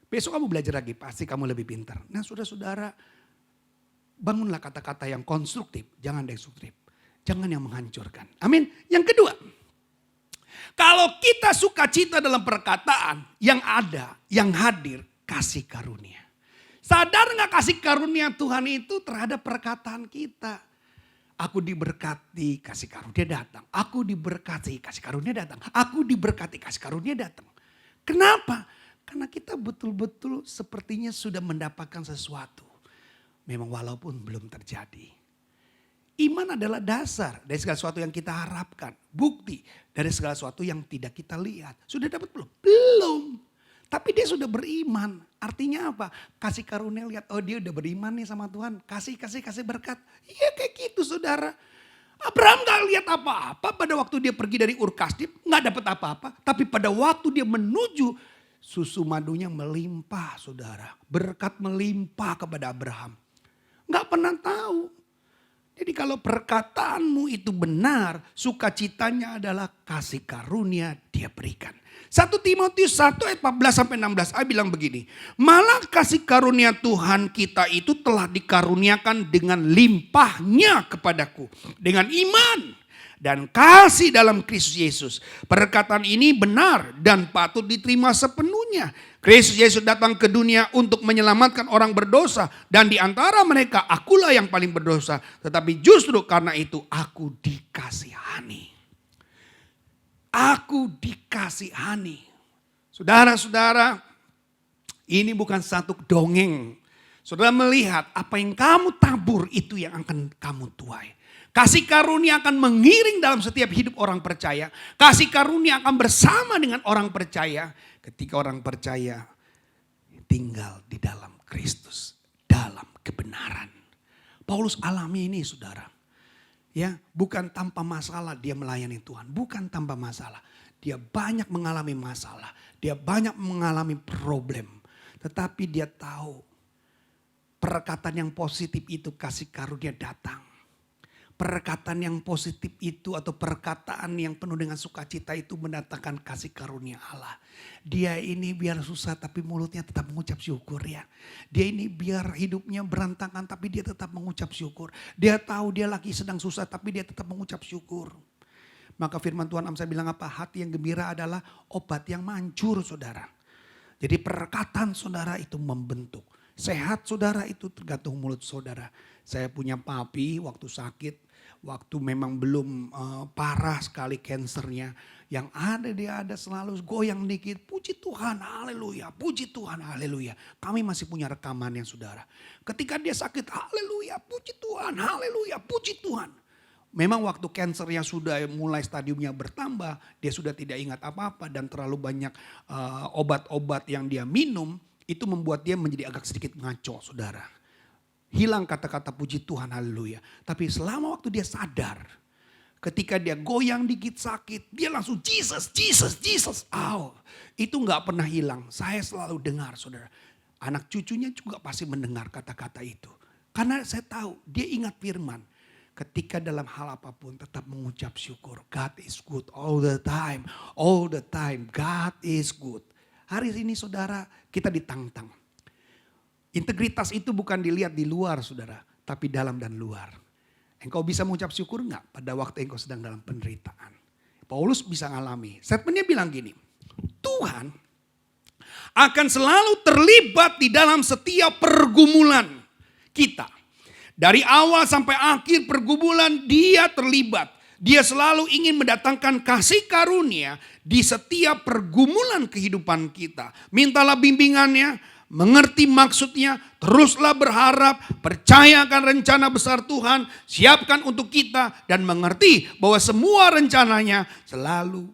Besok kamu belajar lagi, pasti kamu lebih pintar. Nah saudara-saudara, bangunlah kata-kata yang konstruktif, jangan destruktif. Jangan yang menghancurkan. Amin. Yang kedua, kalau kita sukacita dalam perkataan, yang ada, yang hadir, kasih karunia. Sadar gak kasih karunia Tuhan itu terhadap perkataan kita? Aku diberkati, kasih karunia datang. Aku diberkati, kasih karunia datang. Aku diberkati, kasih karunia datang. Kenapa? Karena kita betul-betul sepertinya sudah mendapatkan sesuatu. Memang walaupun belum terjadi. Iman adalah dasar dari segala sesuatu yang kita harapkan. Bukti dari segala sesuatu yang tidak kita lihat. Sudah dapat belum? Belum. Tapi dia sudah beriman. Artinya apa? Kasih karunia lihat, oh dia udah beriman nih sama Tuhan. Kasih berkat. Iya kayak gitu saudara. Abraham gak lihat apa-apa pada waktu dia pergi dari Ur Kasdim. Gak dapat apa-apa. Tapi pada waktu dia menuju, susu madunya melimpah saudara. Berkat melimpah kepada Abraham. Gak pernah tahu. Jadi kalau perkataanmu itu benar, sukacitanya adalah kasih karunia dia berikan. 1 Timotius 1 ayat 14-16a bilang begini. Malah kasih karunia Tuhan kita itu telah dikaruniakan dengan limpahnya kepadaku. Dengan iman dan kasih dalam Kristus Yesus. Perkataan ini benar dan patut diterima sepenuhnya. Kristus Yesus datang ke dunia untuk menyelamatkan orang berdosa. Dan di antara mereka akulah yang paling berdosa. Tetapi justru karena itu aku dikasihani. Aku dikasihani. Saudara-saudara, ini bukan satu dongeng. Saudara melihat apa yang kamu tabur itu yang akan kamu tuai. Kasih karunia akan mengiring dalam setiap hidup orang percaya. Kasih karunia akan bersama dengan orang percaya. Ketika orang percaya tinggal di dalam Kristus. Dalam kebenaran. Paulus alami ini saudara. Ya, bukan tanpa masalah dia melayani Tuhan. Bukan tanpa masalah. Dia banyak mengalami masalah. Dia banyak mengalami problem. Tetapi dia tahu perkataan yang positif itu kasih karunia datang. Perkataan yang positif itu atau perkataan yang penuh dengan sukacita itu mendatangkan kasih karunia Allah. Dia ini biar susah tapi mulutnya tetap mengucap syukur ya. Dia ini biar hidupnya berantakan tapi dia tetap mengucap syukur. Dia tahu dia lagi sedang susah tapi dia tetap mengucap syukur. Maka firman Tuhan Amsal bilang apa? Hati yang gembira adalah obat yang mancur saudara. Jadi perkataan saudara itu membentuk. Sehat saudara itu tergantung mulut saudara. Saya punya papi waktu sakit. waktu memang belum parah sekali kansernya. Yang ada dia ada selalu goyang dikit, puji Tuhan, haleluya, puji Tuhan, haleluya. Kami masih punya rekamannya saudara. Ketika dia sakit, haleluya, puji Tuhan, haleluya, puji Tuhan. Memang waktu kansernya sudah mulai stadiumnya bertambah, dia sudah tidak ingat apa-apa dan terlalu banyak obat-obat yang dia minum, itu membuat dia menjadi agak sedikit ngaco saudara. Hilang kata-kata puji Tuhan, haleluya. Tapi selama waktu dia sadar, ketika dia goyang dikit sakit, dia langsung Jesus, Jesus, Jesus. Itu gak pernah hilang. Saya selalu dengar saudara. Anak cucunya juga pasti mendengar kata-kata itu. Karena saya tahu dia ingat firman. Ketika dalam hal apapun tetap mengucap syukur. God is good all the time. All the time God is good. Hari ini saudara kita ditantang. Integritas itu bukan dilihat di luar saudara. Tapi dalam dan luar. Engkau bisa mengucap syukur enggak pada waktu engkau sedang dalam penderitaan. Paulus bisa ngalami. Statementnya bilang gini. Tuhan akan selalu terlibat di dalam setiap pergumulan kita. Dari awal sampai akhir pergumulan dia terlibat. Dia selalu ingin mendatangkan kasih karunia di setiap pergumulan kehidupan kita. Mintalah bimbingannya, mengerti maksudnya, teruslah berharap, percayakan rencana besar Tuhan, siapkan untuk kita dan mengerti bahwa semua rencananya selalu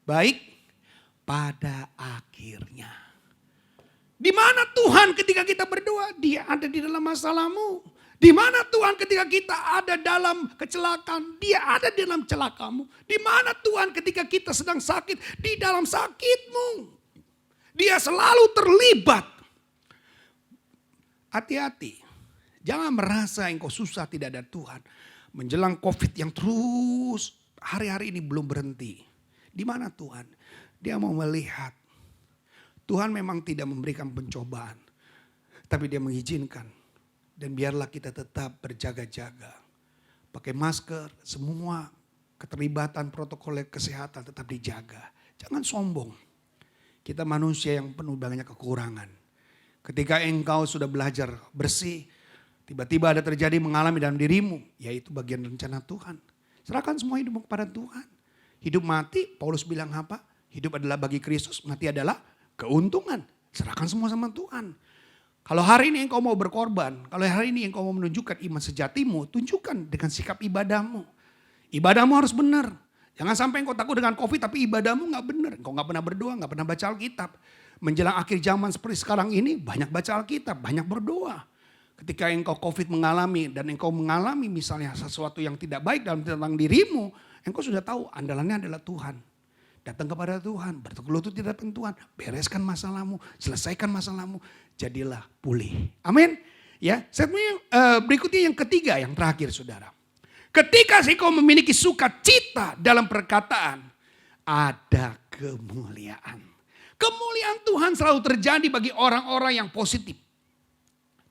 baik pada akhirnya. Di mana Tuhan ketika kita berdoa? Dia ada di dalam masalahmu. Di mana Tuhan ketika kita ada dalam kecelakaan? Dia ada di dalam celakamu. Di mana Tuhan ketika kita sedang sakit? Di dalam sakitmu. Dia selalu terlibat. Hati-hati. Jangan merasa engkau susah tidak ada Tuhan. Menjelang COVID yang terus hari-hari ini belum berhenti. Di mana Tuhan? Dia mau melihat. Tuhan memang tidak memberikan pencobaan. Tapi dia mengizinkan. Dan biarlah kita tetap berjaga-jaga. Pakai masker, semua keterlibatan protokol kesehatan tetap dijaga. Jangan sombong. Kita manusia yang penuh banyak kekurangan. Ketika engkau sudah belajar bersih, tiba-tiba ada terjadi mengalami dalam dirimu. Yaitu bagian rencana Tuhan. Serahkan semua hidupmu kepada Tuhan. Hidup mati, Paulus bilang apa? Hidup adalah bagi Kristus, mati adalah keuntungan. Serahkan semua sama Tuhan. Kalau hari ini engkau mau berkorban, kalau hari ini engkau mau menunjukkan iman sejatimu, tunjukkan dengan sikap ibadahmu. Ibadahmu harus benar. Jangan sampai engkau takut dengan COVID tapi ibadahmu gak benar. Engkau gak pernah berdoa, gak pernah baca Alkitab. Menjelang akhir zaman seperti sekarang ini banyak baca Alkitab, banyak berdoa. Ketika engkau COVID mengalami dan engkau mengalami misalnya sesuatu yang tidak baik dalam tentang dirimu, engkau sudah tahu andalannya adalah Tuhan. Datang kepada Tuhan, bertekuk lutut di hadapan Tuhan, bereskan masalahmu, selesaikan masalahmu, jadilah pulih. Amin. Ya, berikutnya yang ketiga, yang terakhir saudara. Ketika engkau memiliki sukacita dalam perkataan, ada kemuliaan. Kemuliaan Tuhan selalu terjadi bagi orang-orang yang positif.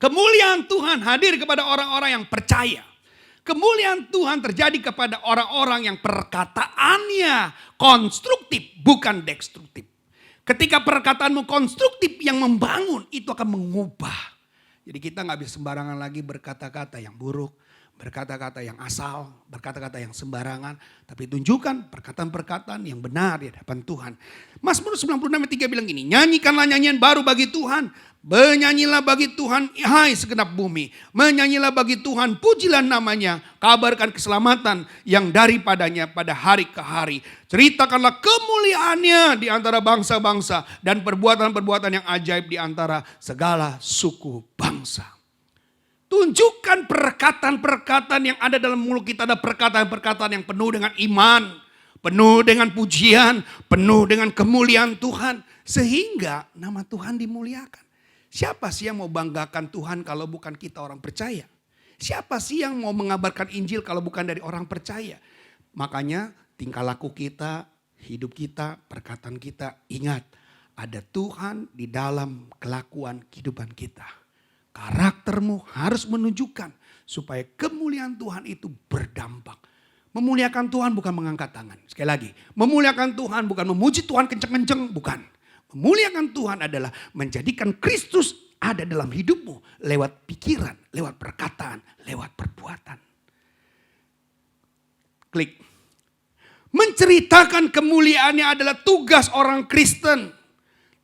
Kemuliaan Tuhan hadir kepada orang-orang yang percaya. Kemuliaan Tuhan terjadi kepada orang-orang yang perkataannya konstruktif, bukan destruktif. Ketika perkataanmu konstruktif yang membangun, itu akan mengubah. Jadi kita gak bisa sembarangan lagi berkata-kata yang buruk, berkata-kata yang asal, berkata-kata yang sembarangan. Tapi tunjukkan perkataan-perkataan yang benar di hadapan Tuhan. Mazmur 96:3 bilang gini, nyanyikanlah nyanyian baru bagi Tuhan. Menyanyilah bagi Tuhan, hai segenap bumi. Menyanyilah bagi Tuhan, pujilah namanya. Kabarkan keselamatan yang daripadanya pada hari ke hari. Ceritakanlah kemuliaannya di antara bangsa-bangsa. Dan perbuatan-perbuatan yang ajaib di antara segala suku bangsa. Tunjukkan perkataan-perkataan yang ada dalam mulut kita. Ada perkataan-perkataan yang penuh dengan iman. Penuh dengan pujian. Penuh dengan kemuliaan Tuhan. Sehingga nama Tuhan dimuliakan. Siapa sih yang mau banggakan Tuhan kalau bukan kita orang percaya? Siapa sih yang mau mengabarkan Injil kalau bukan dari orang percaya? Makanya tingkah laku kita, hidup kita, perkataan kita. Ingat, ada Tuhan di dalam kelakuan kehidupan kita. Karaktermu harus menunjukkan supaya kemuliaan Tuhan itu berdampak. Memuliakan Tuhan bukan mengangkat tangan. Sekali lagi, memuliakan Tuhan bukan memuji Tuhan kenceng-kenceng, bukan. Memuliakan Tuhan adalah menjadikan Kristus ada dalam hidupmu lewat pikiran, lewat perkataan, lewat perbuatan. Klik. Menceritakan kemuliaannya adalah tugas orang Kristen.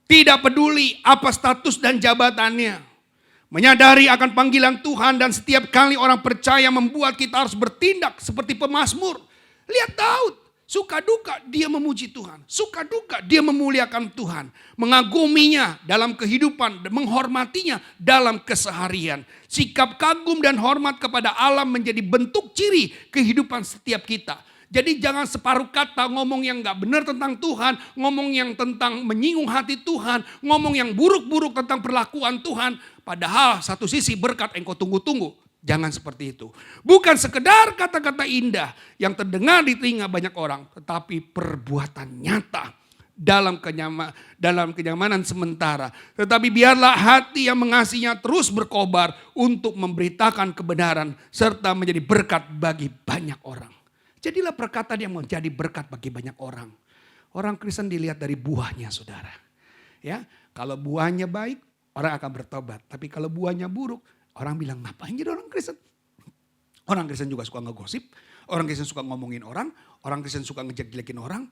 Tidak peduli apa status dan jabatannya. Menyadari akan panggilan Tuhan dan setiap kali orang percaya membuat kita harus bertindak seperti pemazmur. Lihat Daud, suka duka dia memuji Tuhan. Suka duka dia memuliakan Tuhan. Mengaguminya dalam kehidupan, menghormatinya dalam keseharian. Sikap kagum dan hormat kepada alam menjadi bentuk ciri kehidupan setiap kita. Jadi jangan separuh kata ngomong yang gak benar tentang Tuhan, ngomong yang tentang menyinggung hati Tuhan, ngomong yang buruk-buruk tentang perlakuan Tuhan. Padahal satu sisi berkat engkau tunggu-tunggu. Jangan seperti itu. Bukan sekedar kata-kata indah yang terdengar di telinga banyak orang, tetapi perbuatan nyata dalam kenyamanan sementara. Tetapi biarlah hati yang mengasihinya terus berkobar untuk memberitakan kebenaran serta menjadi berkat bagi banyak orang. Jadilah perkataan yang menjadi berkat bagi banyak orang. Orang Kristen dilihat dari buahnya, saudara. Ya, kalau buahnya baik, orang akan bertobat. Tapi kalau buahnya buruk, orang bilang ngapain jadi orang Kristen? Orang Kristen juga suka ngegosip, orang Kristen suka ngomongin orang Kristen suka ngejelek-jelekin orang.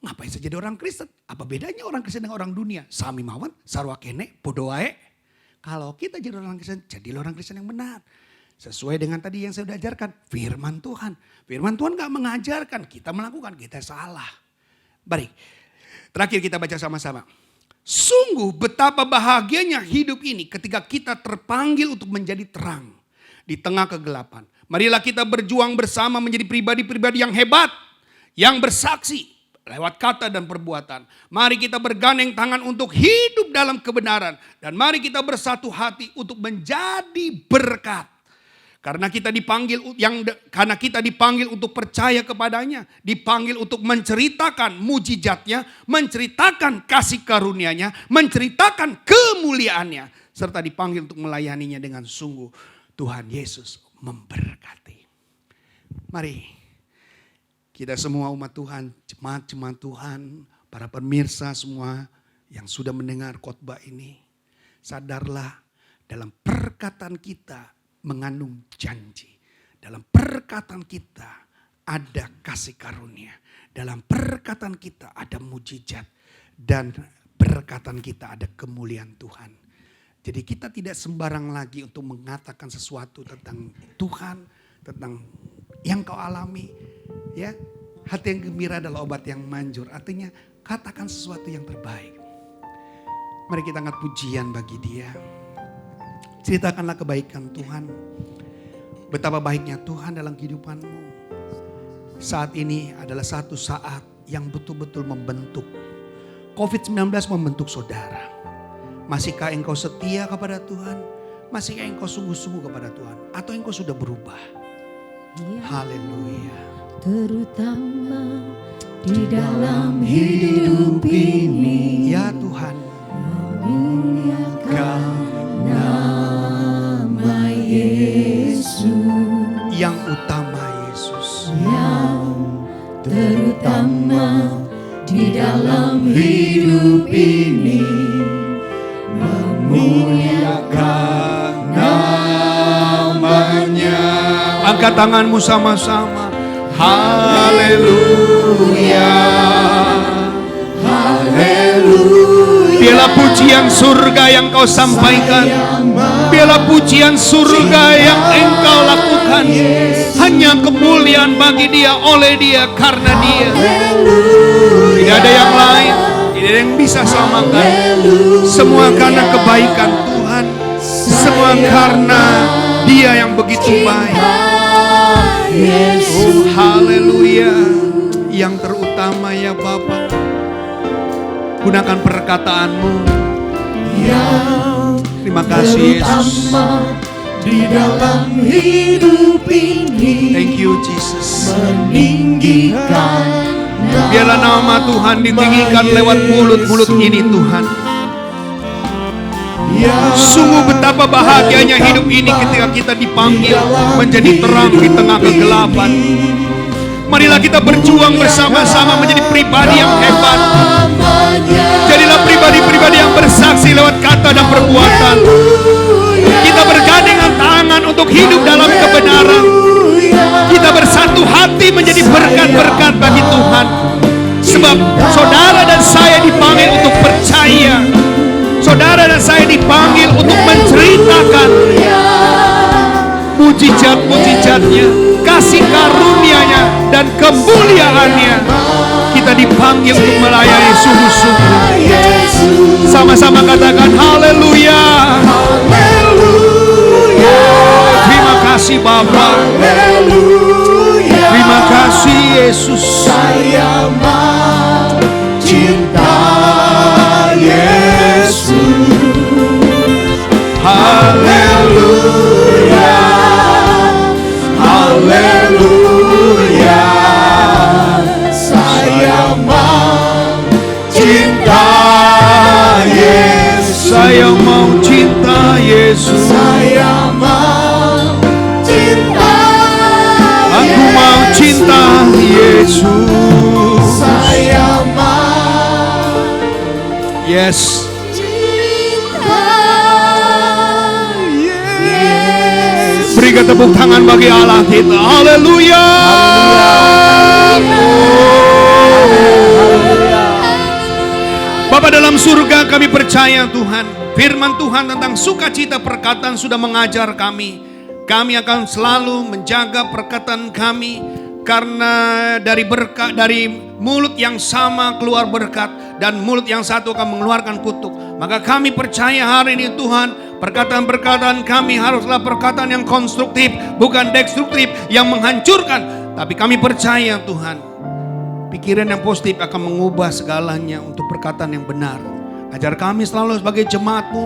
Ngapain saja jadi orang Kristen? Apa bedanya orang Kristen dengan orang dunia? Sami mawon, sarwa kene, podo wae. Kalau kita jadi orang Kristen, jadilah orang Kristen yang benar. Sesuai dengan tadi yang saya sudah ajarkan, firman Tuhan. Firman Tuhan gak mengajarkan, kita melakukan, kita salah. Baik, terakhir kita baca sama-sama. Sungguh betapa bahagianya hidup ini ketika kita terpanggil untuk menjadi terang di tengah kegelapan. Marilah kita berjuang bersama menjadi pribadi-pribadi yang hebat, yang bersaksi lewat kata dan perbuatan. Mari kita bergandeng tangan untuk hidup dalam kebenaran. Dan mari kita bersatu hati untuk menjadi berkat. Karena kita dipanggil untuk percaya kepadanya, dipanggil untuk menceritakan mujizatnya, menceritakan kasih karunia-Nya, menceritakan kemuliaannya, serta dipanggil untuk melayaninya dengan sungguh. Tuhan Yesus memberkati. Mari kita semua umat Tuhan, jemaat-jemaat Tuhan, para pemirsa semua yang sudah mendengar khotbah ini, sadarlah dalam perkataan kita mengandung janji. Dalam perkataan kita ada kasih karunia. Dalam perkataan kita ada mujizat. Dan perkataan kita ada kemuliaan Tuhan. Jadi kita tidak sembarang lagi untuk mengatakan sesuatu tentang Tuhan. Tentang yang kau alami. Ya, hati yang gembira adalah obat yang manjur. Artinya katakan sesuatu yang terbaik. Mari kita angkat pujian bagi Dia. Ceritakanlah kebaikan Tuhan. Betapa baiknya Tuhan dalam kehidupanmu. Saat ini adalah satu saat yang betul-betul membentuk. COVID-19 membentuk saudara. Masihkah engkau setia kepada Tuhan? Masihkah engkau sungguh-sungguh kepada Tuhan? Atau engkau sudah berubah? Ya. Haleluya. Terutama di dalam hidup ini. Ya Tuhan. Memuliakan nama Yesus, yang utama Yesus, yang terutama di dalam hidup ini, memuliakan namanya. Angkat tanganmu sama-sama. Haleluya, haleluya. Biarlah pujian surga yang kau sampaikan. Biarlah pujian surga yang engkau lakukan. Hanya kemuliaan bagi Dia, oleh Dia, karena Dia. Tidak ada yang lain. Tidak ada yang bisa samakan. Semua karena kebaikan Tuhan. Semua karena Dia yang begitu baik. Oh haleluya. Yang terutama ya Bapa, gunakan perkataanmu. Terima kasih Yesus. Di dalam hidup ini, thank you Jesus. meninggikan Biarlah nama Tuhan ditinggikan lewat mulut-mulut ini Tuhan. Sungguh betapa bahagianya hidup ini ketika kita dipanggil menjadi terang di tengah kegelapan. Marilah kita berjuang bersama-sama menjadi pribadi yang hebat. Jadilah pribadi-pribadi yang bersaksi lewat kata dan perbuatan. Kita bergandengan tangan untuk hidup dalam kebenaran. Kita bersatu hati menjadi kemuliaannya, kasih karunia-Nya dan kemuliaannya. Kita dipanggil untuk melayani sungguh-sungguh. Sama-sama katakan haleluya. Terima kasih Bapa. Terima kasih Yesus. Saya mencinta Yesus. Haleluya, haleluya. Saya mencinta Yesus. Saya mau cinta Yesus. Saya mencinta Aku mau cinta Yesus. Saya Yes. Berikan tepuk tangan bagi Allah kita. Haleluya. Bapa dalam surga, kami percaya Tuhan, firman Tuhan tentang sukacita perkataan sudah mengajar kami. Kami akan selalu menjaga perkataan kami, karena dari berkat, dari mulut yang sama keluar berkat, dan mulut yang satu akan mengeluarkan kutuk. Maka kami percaya hari ini Tuhan, perkataan-perkataan kami haruslah perkataan yang konstruktif, bukan destruktif yang menghancurkan. Tapi kami percaya Tuhan, pikiran yang positif akan mengubah segalanya untuk perkataan yang benar. Ajar kami selalu sebagai jemaat-Mu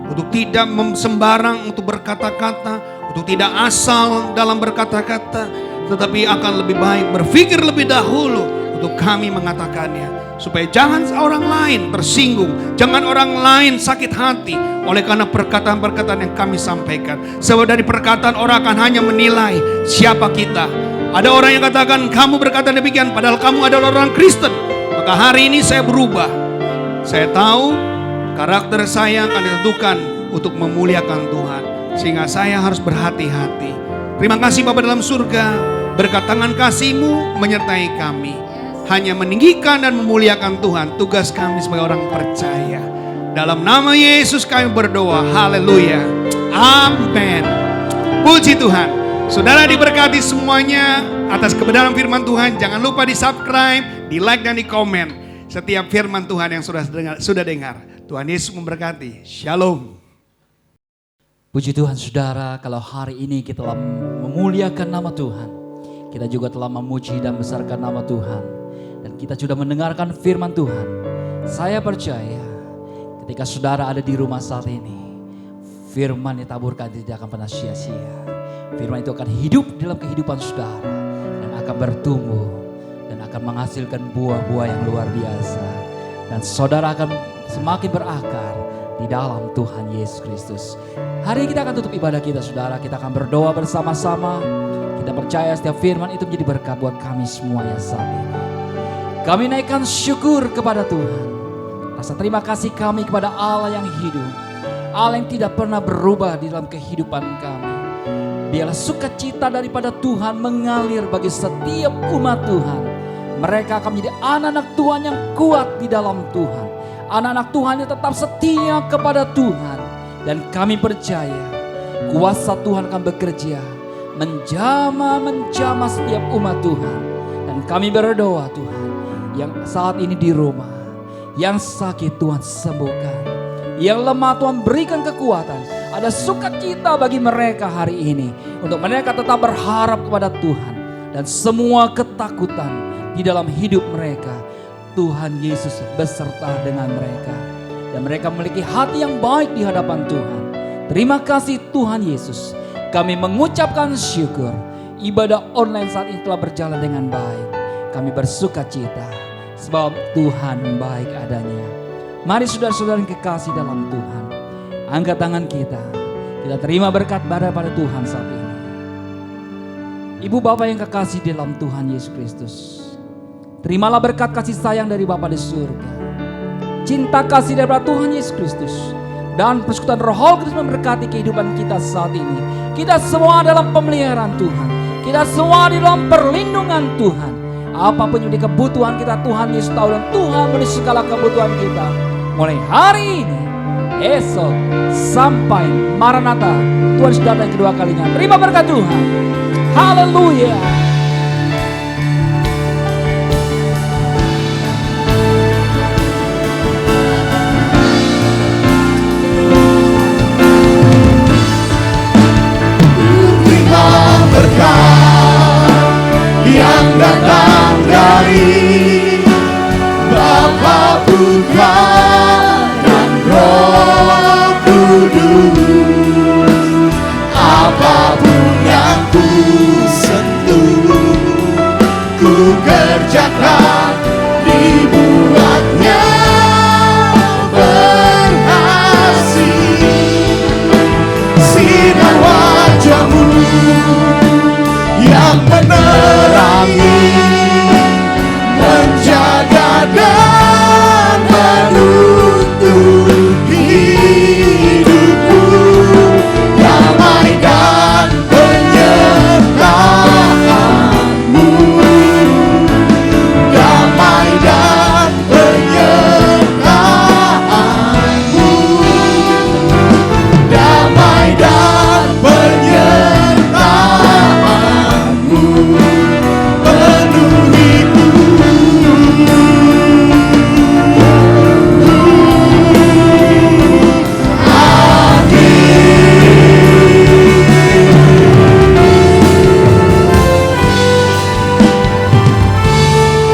untuk tidak sembarang untuk berkata-kata, untuk tidak asal dalam berkata-kata, tetapi akan lebih baik berpikir lebih dahulu untuk kami mengatakannya. Supaya jangan orang lain tersinggung, jangan orang lain sakit hati oleh karena perkataan-perkataan yang kami sampaikan. Sebab dari perkataan orang akan hanya menilai siapa kita. Ada orang yang katakan kamu berkata demikian padahal kamu adalah orang Kristen. Maka hari ini saya berubah. Saya tahu karakter saya akan ditentukan untuk memuliakan Tuhan. Sehingga saya harus berhati-hati. Terima kasih Bapa dalam surga. Berkat tangan kasih-Mu menyertai kami. Hanya meninggikan dan memuliakan Tuhan. Tugas kami sebagai orang percaya. Dalam nama Yesus kami berdoa. Haleluya. Amin. Puji Tuhan. Saudara diberkati semuanya atas kebenaran firman Tuhan. Jangan lupa di subscribe, di like dan di komen setiap firman Tuhan yang sudah dengar. Tuhan Yesus memberkati. Shalom. Puji Tuhan saudara, kalau hari ini kita telah memuliakan nama Tuhan, kita juga telah memuji dan membesarkan nama Tuhan, dan kita sudah mendengarkan firman Tuhan. Saya percaya ketika saudara ada di rumah saat ini, firman yang ditaburkan tidak akan pernah sia-sia. Firman itu akan hidup dalam kehidupan saudara dan akan bertumbuh dan akan menghasilkan buah-buah yang luar biasa. Dan saudara akan semakin berakar di dalam Tuhan Yesus Kristus. Hari ini kita akan tutup ibadah kita saudara. Kita akan berdoa bersama-sama. Kita percaya setiap firman itu menjadi berkat buat kami semuanya saat ini. Kami naikkan syukur kepada Tuhan. Rasa terima kasih kami kepada Allah yang hidup. Allah yang tidak pernah berubah di dalam kehidupan kami. Biarlah sukacita daripada Tuhan mengalir bagi setiap umat Tuhan. Mereka akan menjadi anak-anak Tuhan yang kuat di dalam Tuhan. Anak-anak Tuhan yang tetap setia kepada Tuhan. Dan kami percaya kuasa Tuhan akan bekerja menjamah setiap umat Tuhan. Dan kami berdoa Tuhan, yang saat ini di rumah, yang sakit Tuhan sembuhkan, yang lemah Tuhan berikan kekuatan. Ada sukacita bagi mereka hari ini, untuk mereka tetap berharap kepada Tuhan. Dan semua ketakutan di dalam hidup mereka, Tuhan Yesus beserta dengan mereka. Dan mereka memiliki hati yang baik di hadapan Tuhan. Terima kasih Tuhan Yesus. Kami mengucapkan syukur. Ibadah online saat ini telah berjalan dengan baik. Kami bersukacita sebab Tuhan baik adanya. Mari saudara-saudara yang kekasih dalam Tuhan, angkat tangan kita. Kita terima berkat pada Tuhan saat ini. Ibu Bapak yang kekasih dalam Tuhan Yesus Kristus, terimalah berkat kasih sayang dari Bapa di surga. Cinta kasih dari Tuhan Yesus Kristus dan persekutuan Roh Kudus memberkati kehidupan kita saat ini. Kita semua dalam pemeliharaan Tuhan. Kita semua di dalam perlindungan Tuhan. Apapun yang menjadi kebutuhan kita, Tuhan Yesus tahu, dan Tuhan menulis segala kebutuhan kita. Mulai hari ini, esok, sampai Maranatha, Tuhan sudah datang kedua kalinya. Terima berkat Tuhan. Haleluya. Terima berkat yang datang dari Bapa, Putra, dan Roh Kudus. Apapun yang ku sentuh, ku kerjakan, dibuatnya berhasil. Sinar wajah-Mu yang menerangi, menjaga dan menuntun hidupku. Damai dan penyertaan-Mu, damai dan penyertaan-Mu, damai dan penyertaan-Mu penuhiku.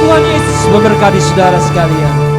Tuhan Yesus memberkati saudara sekalian.